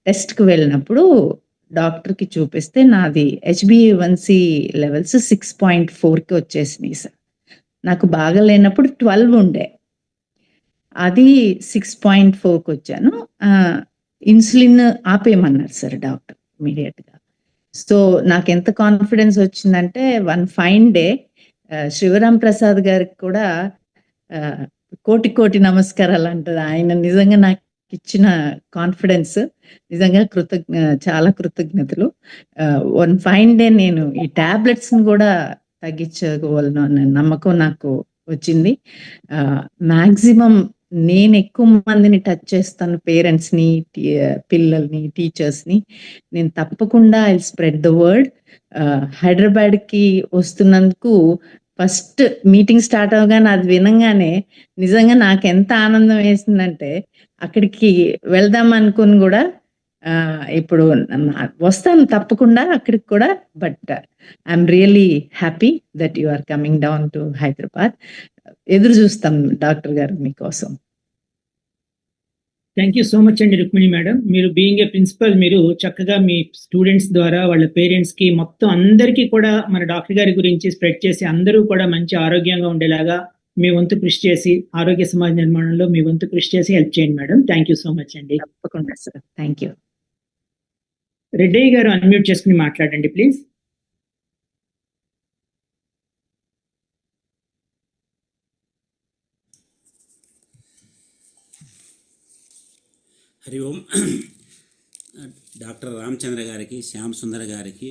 Speaker 21: టెస్ట్కి వెళ్ళినప్పుడు డాక్టర్కి చూపిస్తే నాది HbA1c లెవెల్స్ 6.4కి వచ్చేసినాయి సార్. నాకు బాగా లేనప్పుడు 12 ఉండే, అది 6.4కి వచ్చాను. ఇన్సులిన్ ఆపేయమన్నారు సార్ డాక్టర్ ఇమీడియట్గా. సో నాకు ఎంత కాన్ఫిడెన్స్ వచ్చిందంటే one fine day Shivaram Prasad గారికి కూడా కోటి నమస్కారాలు అంటది. ఆయన నిజంగా నాకు ఇచ్చిన కాన్ఫిడెన్స్ నిజంగా చాలా కృతజ్ఞతలు. వన్ ఫైన్ డే నేను ఈ టాబ్లెట్స్ని కూడా తగ్గించగలను అనే నమ్మకం నాకు వచ్చింది. మ్యాక్సిమం నేను ఎక్కువ మందిని టచ్ చేస్తాను, పేరెంట్స్ని, పిల్లల్ని, టీచర్స్ని. నేను తప్పకుండా ఐ స్ప్రెడ్ ద వర్డ్. హైదరాబాద్కి వస్తున్నందుకు ఫస్ట్ మీటింగ్ స్టార్ట్ అవగానే అది వినంగానే నిజంగా నాకు ఎంత ఆనందం వేసిందంటే అక్కడికి వెళ్దాం అనుకుని కూడా ఇప్పుడు వస్తాను తప్పకుండా అక్కడికి కూడా. But I'm really happy that you are coming down to Hyderabad. ఎదురు చూస్తాం డాక్టర్ గారు మీకోసం.
Speaker 1: థ్యాంక్ యూ సో మచ్ అండి రుక్మిణి మేడం. మీరు బీయింగ్ ఏ ప్రిన్సిపల్ మీరు చక్కగా మీ స్టూడెంట్స్ ద్వారా వాళ్ళ పేరెంట్స్కి మొత్తం అందరికీ కూడా మన డాక్టర్ గారి గురించి స్ప్రెడ్ చేసి అందరూ కూడా మంచి ఆరోగ్యంగా ఉండేలాగా మీ వంతు కృషి చేసి ఆరోగ్య సమాజ నిర్మాణంలో మీ వంతు కృషి చేసి హెల్ప్ చేయండి madam. Thank you so much అండి.
Speaker 21: తప్పకుండా సార్, థ్యాంక్ యూ.
Speaker 1: రెడ్డయ్య గారు అన్మ్యూట్ చేసుకుని మాట్లాడండి ప్లీజ్.
Speaker 22: హరి ఓం. డాక్టర్ రామచంద్ర గారికి, శ్యామ్ సుందర్ గారికి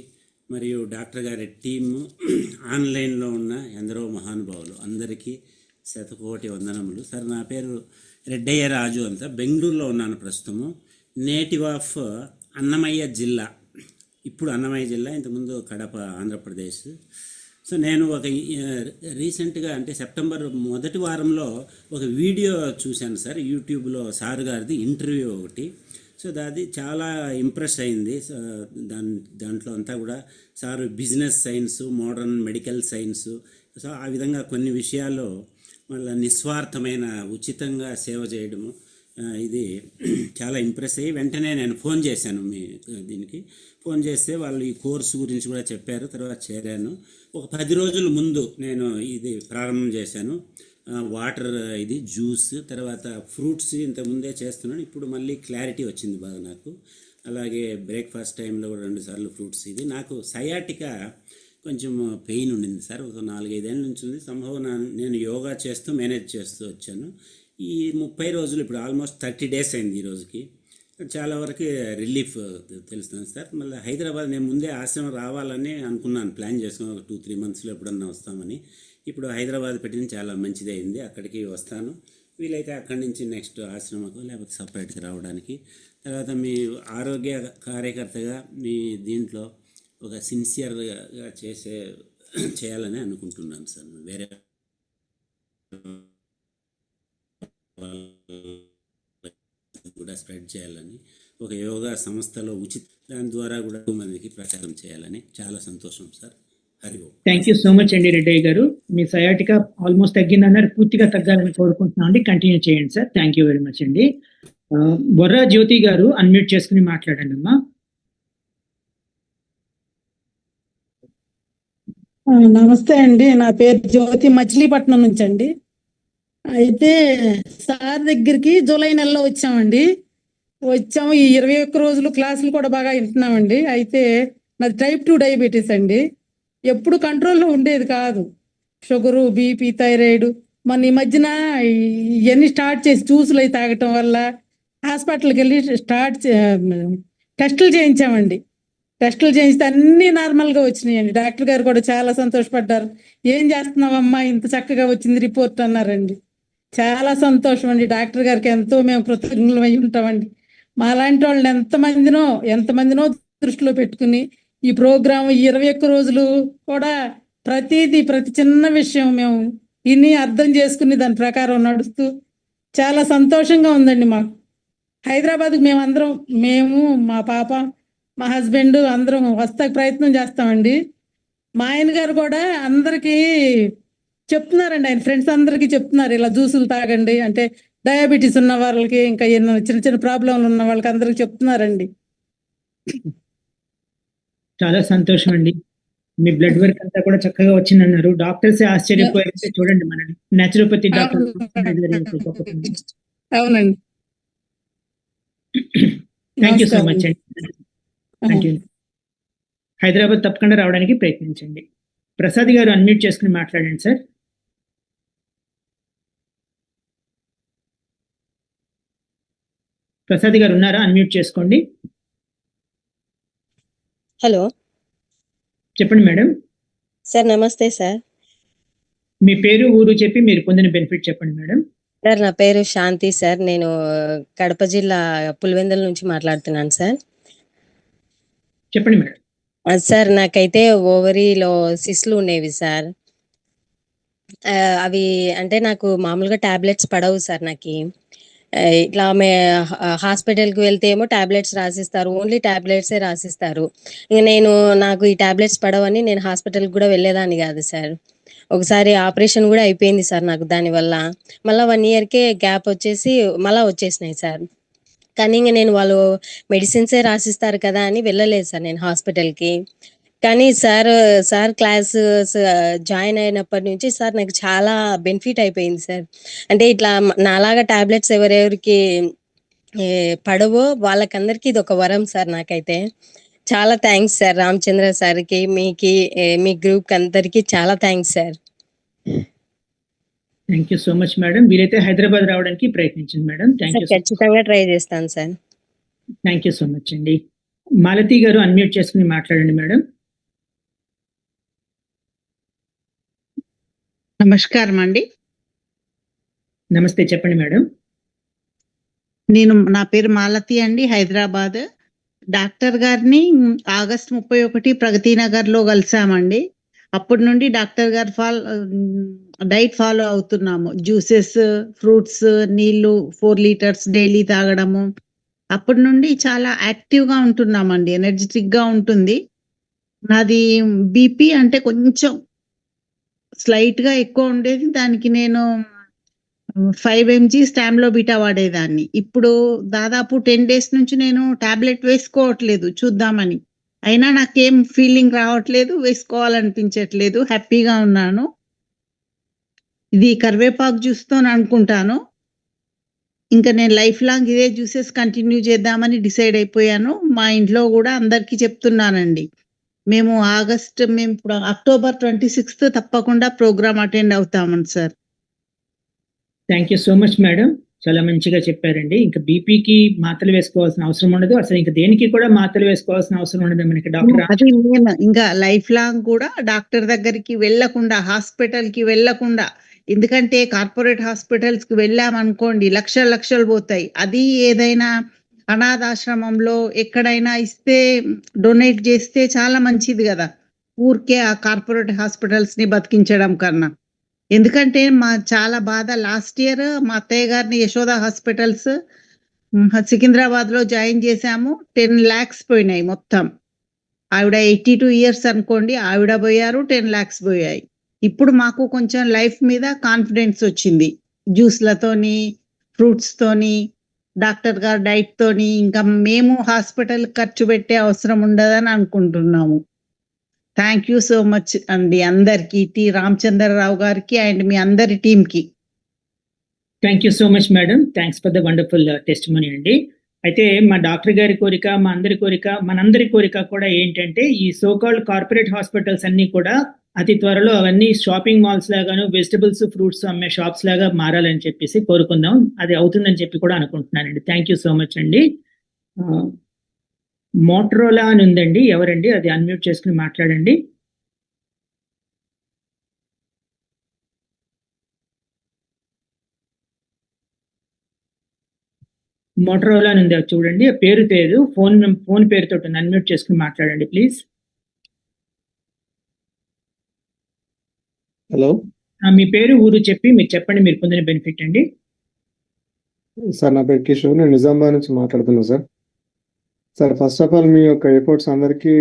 Speaker 22: మరియు డాక్టర్ గారి టీము, ఆన్లైన్లో ఉన్న ఎందరో మహానుభావులు అందరికీ శతకోటి వందనములు. సార్ నా పేరు రెడ్డయ్య రాజు, అంతా బెంగళూరులో ఉన్నాను ప్రస్తుతము. నేటివ్ ఆఫ్ అన్నమయ్య జిల్లా, ఇప్పుడు అన్నమయ్య జిల్లా, ఇంతకుముందు కడప, ఆంధ్రప్రదేశ్. సో నేను ఒక రీసెంట్గా అంటే సెప్టెంబర్ మొదటి వారంలో ఒక వీడియో చూశాను సార్ యూట్యూబ్లో, సార్ గారిది ఇంటర్వ్యూ ఒకటి. సో అది చాలా ఇంప్రెస్ అయింది. దాంట్లో అంతా కూడా sir business science, modern medical science, so ఆ విధంగా కొన్ని విషయాల్లో మళ్ళీ నిస్వార్థమైన ఉచితంగా సేవ చేయడము, ఇది చాలా ఇంప్రెస్ అయ్యి వెంటనే నేను ఫోన్ చేశాను దీనికి. ఫోన్ చేస్తే వాళ్ళు ఈ కోర్సు గురించి కూడా చెప్పారు. తర్వాత చేరాను. ఒక 10 రోజుల ముందు నేను ఇది ప్రారంభం చేశాను. వాటర్ ఇది జ్యూస్, తర్వాత ఫ్రూట్స్ ఇంతకుముందే చేస్తున్నాను. ఇప్పుడు మళ్ళీ క్లారిటీ వచ్చింది బాగా నాకు. అలాగే బ్రేక్ఫాస్ట్ టైంలో కూడా 2 సార్లు ఫ్రూట్స్. ఇది నాకు సయాటికా కొంచెం పెయిన్ ఉండింది సార్. ఒక 4-5 ఏళ్ళ నుంచి ఉంది. సంభవం నేను యోగా చేస్తూ మేనేజ్ చేస్తూ వచ్చాను. ఈ 30 రోజులు ఇప్పుడు ఆల్మోస్ట్ 30 డేస్ అయింది ఈ రోజుకి. చాలా వరకు రిలీఫ్ తెలుస్తుంది సార్. మళ్ళీ హైదరాబాద్ నేను ముందే ఆశ్రమం రావాలని అనుకున్నాను, ప్లాన్ చేసుకున్నాను. ఒక 2-3 మంత్స్లో ఎప్పుడన్నా వస్తామని. ఇప్పుడు హైదరాబాద్ పెట్టింది చాలా మంచిది అయింది. అక్కడికి వస్తాను. వీలైతే అక్కడి నుంచి నెక్స్ట్ ఆశ్రమకు లేకపోతే సపరేట్గా రావడానికి. తర్వాత మీ ఆరోగ్య కార్యకర్తగా మీ దీంట్లో ఒక సిన్సియర్గా చేయాలని అనుకుంటున్నాను సార్. వేరే కూడా స్ప్రెడ్ చేయాలని ఒక యోగా సంస్థలో దాని ద్వారా కూడా మందికి ప్రచారం చేయాలని చాలా సంతోషం sir. Hari Om.
Speaker 1: Thank you so much అండి రెడ్డి గారు. మీ సయాటికా ఆల్మోస్ట్ తగ్గిందన్నారు, పూర్తిగా తగ్గాలని కోరుకుంటున్నాం అండి. కంటిన్యూ చేయండి sir. Thank you very much అండి. బొర్రా జ్యోతి గారు అన్మ్యూట్ చేసుకుని మాట్లాడండి అమ్మా.
Speaker 2: నమస్తే అండి, నా పేరు జ్యోతి, మచిలీపట్నం నుంచి అండి. అయితే సార్ దగ్గరికి జూలై నెలలో వచ్చాము. ఈ 21 రోజులు క్లాసులు కూడా బాగా వింటున్నామండి. అయితే నాది type 2 డయాబెటీస్ అండి. ఎప్పుడు కంట్రోల్లో ఉండేది కాదు. Sugar, BP, thyroid. మన ఈ మధ్యన ఇవన్నీ స్టార్ట్ చేసి జ్యూసులు అవి తాగటం వల్ల హాస్పిటల్కి వెళ్ళి టెస్టులు చేయించామండి. టెస్టులు చేయిస్తే అన్నీ నార్మల్గా వచ్చినాయండి. డాక్టర్ గారు కూడా చాలా సంతోషపడ్డారు. ఏం చేస్తున్నావమ్మా, ఇంత చక్కగా వచ్చింది రిపోర్ట్ అన్నారండి. చాలా సంతోషం అండి. డాక్టర్ గారికి ఎంతో మేము కృతజ్ఞులమై ఉంటామండి. మా లాంటి వాళ్ళని ఎంతమందినో దృష్టిలో పెట్టుకుని ఈ ప్రోగ్రాం 21 రోజులు కూడా ప్రతి చిన్న విషయం మేము ఇన్ని అర్థం చేసుకుని దాని ప్రకారం నడుస్తూ చాలా సంతోషంగా ఉందండి. మాకు హైదరాబాద్కి మేము మా పాప, మా హస్బెండ్ అందరం వస్తాకి ప్రయత్నం చేస్తామండి. మా ఆయన గారు కూడా అందరికీ చెప్తున్నారండి, ఆయన ఫ్రెండ్స్ అందరికీ చెప్తున్నారు ఇలా జ్యూసులు తాగండి అంటే. డయాబెటీస్ ఉన్న వాళ్ళకి, ఇంకా ఎన్నో చిన్న చిన్న ప్రాబ్లంలు ఉన్న వాళ్ళకి అందరికి చెప్తున్నారండి.
Speaker 1: చాలా సంతోషం అండి. మీ బ్లడ్ వర్క్ అంతా కూడా చక్కగా వచ్చిందన్నారు. డాక్టర్స్ ఆశ్చర్యపోయారంటే చూడండి, మన న్యాచురోపతి డాక్టర్.
Speaker 2: అవునండి.
Speaker 1: థ్యాంక్ యూ సో మచ్ అండి. Thank you. హైదరాబాద్ తప్పకుండా రావడానికి ప్రయత్నించండి. ప్రసాద్ గారు అన్మ్యూట్ చేసుకుని మాట్లాడండి సార్. ప్రసాద్ గారు ఉన్నారా? అన్మ్యూట్ చేసుకోండి.
Speaker 4: హలో,
Speaker 1: చెప్పండి మేడం.
Speaker 4: సార్ నమస్తే సార్.
Speaker 1: మీ పేరు, ఊరు చెప్పి మీరు పొందిన బెనిఫిట్ చెప్పండి మేడం.
Speaker 4: సార్ నా పేరు శాంతి సార్. నేను కడప జిల్లా పులివెందుల నుంచి మాట్లాడుతున్నాను సార్.
Speaker 1: చెప్పండి మేడం.
Speaker 4: సార్ నాకైతే ఓవరీలో సిస్లు ఉండేవి సార్. అవి అంటే నాకు మామూలుగా టాబ్లెట్స్ పడవు సార్. నాకు ఇట్లా హాస్పిటల్కి వెళ్తే ఏమో టాబ్లెట్స్ రాసిస్తారు, ఓన్లీ టాబ్లెట్సే రాసిస్తారు. ఇంక నాకు ఈ టాబ్లెట్స్ పడవని నేను హాస్పిటల్కి కూడా వెళ్ళేదాన్ని కాదు సార్. ఒకసారి ఆపరేషన్ కూడా అయిపోయింది సార్ నాకు దానివల్ల. మళ్ళీ 1 ఇయర్కే గ్యాప్ వచ్చేసి మళ్ళీ వచ్చేసినాయి సార్. కానీ ఇంక నేను వాళ్ళు మెడిసిన్సే రాసిస్తారు కదా అని వెళ్ళలేదు సార్ నేను హాస్పిటల్కి. కానీ సార్ క్లాస్ జాయిన్ అయినప్పటి నుంచి సార్ నాకు చాలా బెనిఫిట్ అయిపోయింది సార్. అంటే ఇట్లా నాలాగా టాబ్లెట్స్ ఎవరెవరికి పడవో వాళ్ళకందరికీ ఇది ఒక వరం సార్. నాకైతే చాలా థ్యాంక్స్ సార్. రామచంద్ర సార్కి, మీ గ్రూప్కి అందరికీ చాలా thanks sir.
Speaker 1: Thank you so much madam. వీలైతే హైదరాబాద్ రావడానికి ప్రయత్నించండి మేడం. Thank you.
Speaker 4: ఖచ్చితంగా ట్రై చేస్తాను sir.
Speaker 1: Thank you so much అండి. మాలతి గారు అన్మ్యూట్ చేసుకుని మాట్లాడండి మేడం.
Speaker 23: నమస్కారం అండి.
Speaker 1: నమస్తే, చెప్పండి మేడం.
Speaker 23: నా పేరు మాలతి అండి, హైదరాబాద్. డాక్టర్ గారిని ఆగస్టు 31 ప్రగతి నగర్ లో కలిసామండి. అప్పటి నుండి డాక్టర్ గారు డైట్ ఫాలో అవుతున్నాము. జ్యూసెస్, ఫ్రూట్స్, నీళ్లు 4 లీటర్స్ డైలీ తాగడము. అప్పటి నుండి చాలా యాక్టివ్ గా ఉంటున్నామండి, ఎనర్జెటిక్ గా ఉంటుంది. నాది బీపీ అంటే కొంచెం స్లైట్ గా ఎక్కువ ఉండేది. దానికి నేను 5 mg స్టామ్లోబిటా వాడేదాన్ని. ఇప్పుడు దాదాపు 10 days నుంచి నేను టాబ్లెట్ వేసుకోవట్లేదు చూద్దామని. అయినా నాకేం ఫీలింగ్ రావట్లేదు, వేసుకోవాలనిపించట్లేదు, హ్యాపీగా ఉన్నాను. ఇది కరివేపాకు జ్యూస్తో అనుకుంటాను. ఇంకా నేను లైఫ్ లాంగ్ ఇదే జ్యూసెస్ కంటిన్యూ చేద్దామని డిసైడ్ అయిపోయాను. మా ఇంట్లో కూడా అందరికీ చెప్తున్నానండి. మేము ఇప్పుడు October 26th తప్పకుండా ప్రోగ్రామ్ అటెండ్ అవుతామని sir.
Speaker 1: Thank you so much madam, చాలా మంచిగా చెప్పారండి. ఇంకా బీపీకి మాత్రలు వేసుకోవాల్సిన అవసరం ఉండదు, అసలు ఇంకా దేనికి కూడా మాత్రలు వేసుకోవాల్సిన అవసరం ఉండదు మనకి డాక్టర్.
Speaker 23: అది నేను ఇంకా లైఫ్ లాంగ్ కూడా డాక్టర్ దగ్గరికి వెళ్ళకుండా, హాస్పిటల్కి వెళ్ళకుండా, ఎందుకంటే కార్పొరేట్ హాస్పిటల్స్కి వెళ్ళామనుకోండి లక్షలు పోతాయి. అది ఏదైనా అనాథాశ్రమంలో ఎక్కడైనా ఇస్తే, డొనేట్ చేస్తే చాలా మంచిది కదా, ఊరికే ఆ కార్పొరేట్ హాస్పిటల్స్ని బతికించడం కన్నా. ఎందుకంటే చాలా బాధ. లాస్ట్ ఇయర్ మా అత్తయ్య గారిని యశోద హాస్పిటల్స్ సికింద్రాబాద్లో జాయిన్ చేశాము. 10 lakhs పోయినాయి మొత్తం. ఆవిడ 82 years అనుకోండి, ఆవిడ పోయారు, 10 lakhs పోయాయి. ఇప్పుడు మాకు కొంచెం లైఫ్ మీద కాన్ఫిడెన్స్ వచ్చింది, జ్యూస్లతోని, ఫ్రూట్స్తోని, డాక్టర్ గారు డైట్తోని. ఇంకా మేము హాస్పిటల్ ఖర్చు పెట్టే అవసరం ఉండదని అనుకుంటున్నాము. థ్యాంక్ యూ సో మచ్ అండి అందరికి, టి రామచంద్రరావు గారికి అండ్ మీ అందరి టీంకి.
Speaker 1: Thank you so much madam, thanks for the wonderful testimony అండి. అయితే మా డాక్టర్ గారి కోరిక, మా అందరి కోరిక, మనందరి కోరిక కూడా ఏంటంటే ఈ సోకాల్డ్ కార్పొరేట్ హాస్పిటల్స్ అన్ని కూడా అతి త్వరలో అవన్నీ షాపింగ్ మాల్స్ లాగాను, వెజిటబుల్స్ ఫ్రూట్స్ అమ్మే షాప్స్ లాగా మారాలని చెప్పేసి కోరుకుందాం. అది అవుతుందని చెప్పి కూడా అనుకుంటున్నానండి. థ్యాంక్ యూ సో మచ్ అండి. మోటరోలా అని ఉందండి, ఎవరండి? అది అన్మ్యూట్ చేసుకుని మాట్లాడండి. మోటరోలా అని ఉంది, అది చూడండి. పేరు పేరు ఫోన్ పేరుతో ఉంది, అన్మ్యూట్ చేసుకుని మాట్లాడండి ప్లీజ్.
Speaker 3: హలో,
Speaker 1: మీ పేరు, ఊరు చెప్పి మీరు చెప్పండి, మీరు పొందిన బెనిఫిట్ అండి.
Speaker 3: సార్ నా పేరు కిషోర్, నేను నిజామాబాద్ నుంచి మాట్లాడుతున్నాను sir. Sir first of all మీ యొక్క ఎఫర్ట్స్ అందరికీ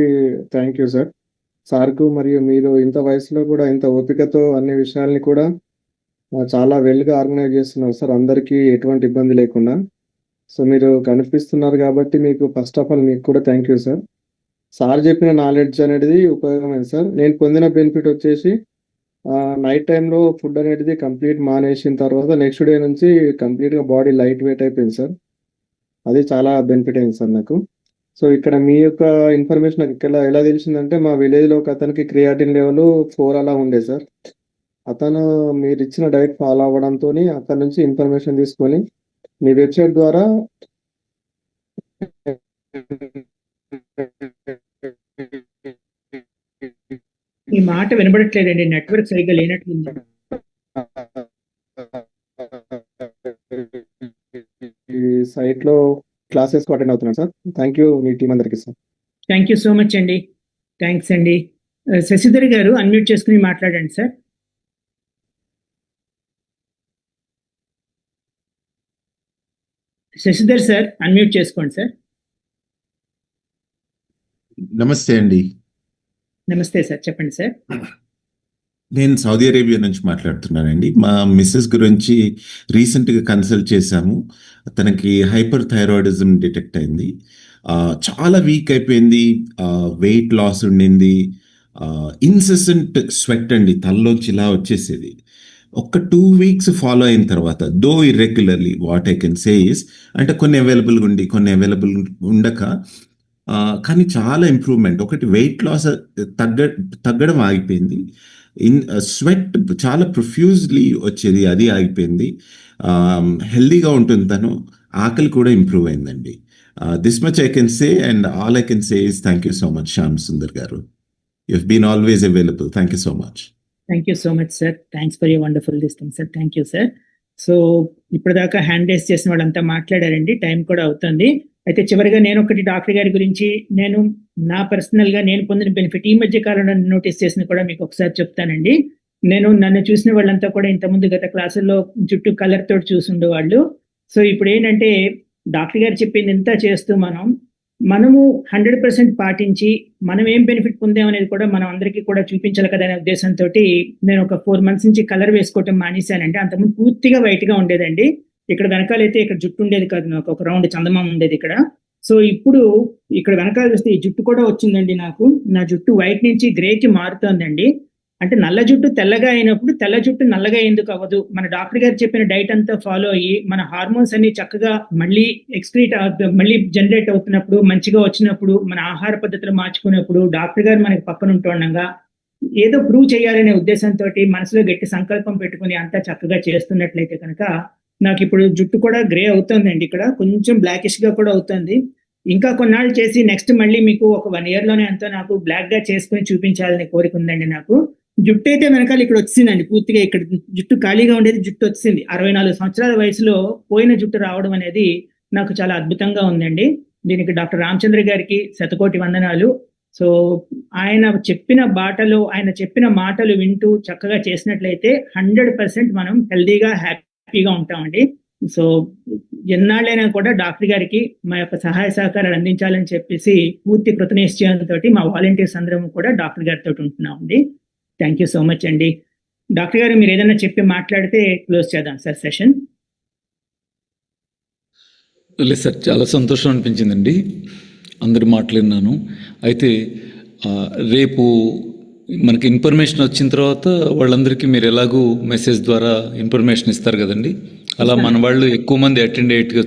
Speaker 3: థ్యాంక్ యూ సార్. సార్కు మరియు మీరు ఇంత వయసులో కూడా ఇంత ఓపికతో అన్ని విషయాల్ని కూడా చాలా వెల్గా ఆర్గనైజ్ చేస్తున్నారు సార్, అందరికీ ఎటువంటి ఇబ్బంది లేకుండా. సో మీరు కనిపిస్తున్నారు కాబట్టి మీకు ఫస్ట్ ఆఫ్ ఆల్ మీకు కూడా థ్యాంక్ యూ సార్. సార్ చెప్పిన నాలెడ్జ్ అనేది ఉపయోగమైంది సార్. నేను పొందిన బెనిఫిట్ వచ్చేసి నైట్ టైంలో ఫుడ్ అనేది కంప్లీట్ మానేసిన తర్వాత నెక్స్ట్ డే నుంచి కంప్లీట్గా బాడీ లైట్ వెయిట్ అయిపోయింది సార్. అది చాలా బెనిఫిట్ అయింది సార్ నాకు. సో ఇక్కడ మీ యొక్క ఇన్ఫర్మేషన్ నాకు ఇక్కడ ఎలా తెలిసిందంటే, మా విలేజ్లో ఒక అతనికి క్రియాటిన్ లెవెల్ 4 అలా ఉండే సార్. అతను మీరు ఇచ్చిన డైట్ ఫాలో అవ్వడంతో అతని నుంచి ఇన్ఫర్మేషన్ తీసుకొని మీ వెబ్సైట్ ద్వారా
Speaker 1: ఈ మాట వినబడట్లేదండి, నెట్వర్క్ సరిగ్గా లేనట్లుంది.
Speaker 3: ఈ సైట్లో క్లాసెస్ అటెండ్ అవుతున్నాను సార్. థ్యాంక్ యూ మీ టీం అందరికీ sir.
Speaker 1: Thank you so much అండి, థ్యాంక్స్ అండి. శశిధర్ గారు అన్మ్యూట్ చేసుకుని మాట్లాడండి సార్. శశిధర్ సార్ అన్మ్యూట్ చేసుకోండి సార్.
Speaker 6: నమస్తే అండి.
Speaker 1: నమస్తే సార్, చెప్పండి సార్.
Speaker 6: నేను సౌదీ అరేబియా నుంచి మాట్లాడుతున్నానండి. మా మిస్సెస్ గురించి రీసెంట్గా కన్సల్ట్ చేశాము. తనకి హైపర్ థైరాయిడిజం డిటెక్ట్ అయింది. చాలా వీక్ అయిపోయింది, వెయిట్ లాస్ ఉండింది, ఇన్సెసెంట్ స్వెట్ అండి, తలలోంచి ఇలా వచ్చేసేది. ఒక 2 weeks ఫాలో అయిన తర్వాత, though irregularly, what I can say is, అంటే కొన్ని అవైలబుల్గా ఉండి కొన్ని అవైలబుల్ ఉండక, కానీ చాలా ఇంప్రూవ్మెంట్. ఒకటి వెయిట్ లాస్ తగ్గడం ఆగిపోయింది, స్వెట్ చాలా ప్రొఫ్యూజ్లీ వచ్చేది, అది ఆగిపోయింది. హెల్దీగా ఉంటుంది తను, ఆకలి కూడా ఇంప్రూవ్ అయిందండి. This much I can say, and all I can say is thank you so much Shyam Sundar గారు. You have been always available. Thank you so much.
Speaker 1: Thank you so much sir, thanks for your wonderful thing sir. Thank you sir. So ఇప్పటిదాకా హ్యాండ్ రేస్ చేసిన వాళ్ళంతా మాట్లాడారండి, టైం కూడా అవుతుంది. అయితే చివరిగా నేను ఒకటి డాక్టర్ గారి గురించి, నేను నా పర్సనల్గా నేను పొందిన బెనిఫిట్ ఈ మధ్య కాలంలో నోటీస్ చేసిన కూడా మీకు ఒకసారి చెప్తానండి. నన్ను చూసిన వాళ్ళంతా కూడా ఇంతకుముందు గత క్లాసుల్లో జుట్టు కలర్ తోటి చూసుండే వాళ్ళు. సో ఇప్పుడు ఏంటంటే డాక్టర్ గారు చెప్పింది ఇంత చేస్తూ మనం మనము 100% పాటించి మనం ఏం బెనిఫిట్ పొందాం అనేది కూడా మనం అందరికీ కూడా చూపించాలి కదా అనే ఉద్దేశంతో నేను ఒక 4 months నుంచి కలర్ వేసుకోవటం మానేశానండి. అంతకుముందు పూర్తిగా వైట్ గా ఉండేదండి. ఇక్కడ వెనకాలైతే ఇక్కడ జుట్టు ఉండేది కాదు, నాకు ఒక రౌండ్ చందమామ ఉండేది ఇక్కడ. సో ఇప్పుడు ఇక్కడ వెనకాల చూస్తే ఈ జుట్టు కూడా వచ్చిందండి. నా జుట్టు వైట్ నుంచి గ్రేకి మారుతోందండి. అంటే నల్ల జుట్టు తెల్లగా అయినప్పుడు తెల్ల జుట్టు నల్లగా ఎందుకు అవ్వదు? మన డాక్టర్ గారు చెప్పిన డైట్ అంతా ఫాలో అయ్యి మన హార్మోన్స్ అన్ని చక్కగా మళ్ళీ మళ్ళీ జనరేట్ అవుతున్నప్పుడు, మంచిగా వచ్చినప్పుడు, మన ఆహార పద్ధతులు మార్చుకున్నప్పుడు డాక్టర్ గారు మనకి పక్కన ఉంటుండగా ఏదో ప్రూవ్ చేయాలనే ఉద్దేశంతో మనసులో గట్టి సంకల్పం పెట్టుకుని అంతా చక్కగా చేస్తున్నట్లయితే కనుక నాకు ఇప్పుడు జుట్టు కూడా గ్రే అవుతుందండి. ఇక్కడ కొంచెం బ్లాకిష్ గా కూడా అవుతుంది. ఇంకా కొన్నాళ్ళు చేసి నెక్స్ట్ మళ్ళీ మీకు ఒక 1 year లోనే అంతా నాకు బ్లాక్ గా చేసుకుని చూపించాలని కోరిక ఉందండి. నాకు జుట్టు అయితే వెనకాల ఇక్కడ వచ్చిందండి, పూర్తిగా ఇక్కడ జుట్టు ఖాళీగా ఉండేది జుట్టు వచ్చింది. 64 సంవత్సరాల వయసులో పోయిన జుట్టు రావడం అనేది నాకు చాలా అద్భుతంగా ఉందండి. దీనికి డాక్టర్ రామచంద్ర గారికి శతకోటి వందనాలు. సో ఆయన చెప్పిన బాటలో, ఆయన చెప్పిన మాటలు వింటూ చక్కగా చేసినట్లయితే 100% మనం హెల్దీగా హ్యాపీగా ఉంటామండి. సో ఎన్నాళ్ళైనా కూడా డాక్టర్ గారికి మా యొక్క సహాయ సహకారాలు అందించాలని చెప్పేసి పూర్తి కృతనిశ్చయంతో మా వాలంటీర్స్ అందరం కూడా డాక్టర్ గారితో ఉంటున్నామండి. థ్యాంక్ యూ సో మచ్ అండి. డాక్టర్ గారు మీరు ఏదైనా చెప్పి మాట్లాడితే క్లోజ్ చేద్దాం సార్ సెషన్.
Speaker 7: లేదు సార్, చాలా సంతోషం అనిపించిందండి, అందరి మాట్లాడినాను. అయితే రేపు మనకి ఇన్ఫర్మేషన్ వచ్చిన తర్వాత వాళ్ళందరికీ మీరు ఎలాగూ మెసేజ్ ద్వారా ఇన్ఫర్మేషన్ ఇస్తారు కదండి, అలా మన వాళ్ళు ఎక్కువ మంది అటెండ్ అయ్యేట్టుగా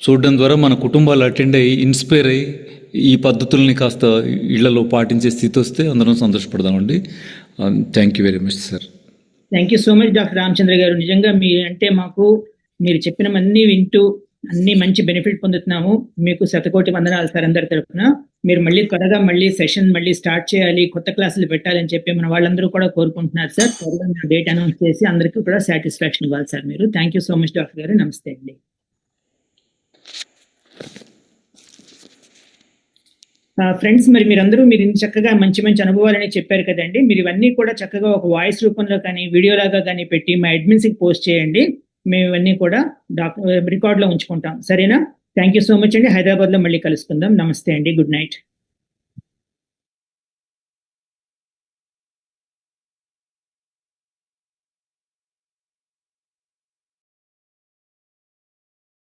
Speaker 7: చూడడం ద్వారా మన కుటుంబాలు అటెండ్ అయ్యి ఇన్స్పైర్ అయ్యి ఈ పద్ధతుల్ని కాస్త ఇళ్లలో పాటించే స్థితి వస్తే అందరం సంతోషపడదామండి. Thank you very much sir.
Speaker 1: Thank you so much doctor Ramachandra గారు. నిజంగా అంటే మాకు మీరు చెప్పినవన్నీ వింటూ అన్ని మంచి బెనిఫిట్ పొందుతున్నాము. మీకు శతకోటి వందనాలు సార్ అందరి తరఫున. మీరు మళ్ళీ త్వరగా మళ్ళీ సెషన్ మళ్ళీ స్టార్ట్ చేయాలి, కొత్త క్లాసులు పెట్టాలని చెప్పి మన వాళ్ళందరూ కూడా కోరుకుంటున్నారు సార్. త్వరగా మీరు డేట్ అనౌన్స్ చేసి అందరికీ కూడా సాటిస్ఫాక్షన్ ఇవ్వాలి సార్ మీరు. Thank you so much doctor గారు. నమస్తే అండి. ఫ్రెండ్స్, మరి మీరందరూ మీరు చక్కగా మంచి మంచి అనుభవాలని చెప్పారు కదండి. మీరు ఇవన్నీ కూడా చక్కగా ఒక వాయిస్ రూపంలో కానీ వీడియోలాగా కానీ పెట్టి మా అడ్మిన్స్కి పోస్ట్ చేయండి. మేము ఇవన్నీ కూడా రికార్డులో ఉంచుకుంటాం, సరేనా? థ్యాంక్ యూ సో మచ్ అండి. హైదరాబాద్లో మళ్ళీ కలుసుకుందాం. నమస్తే అండి. Good night.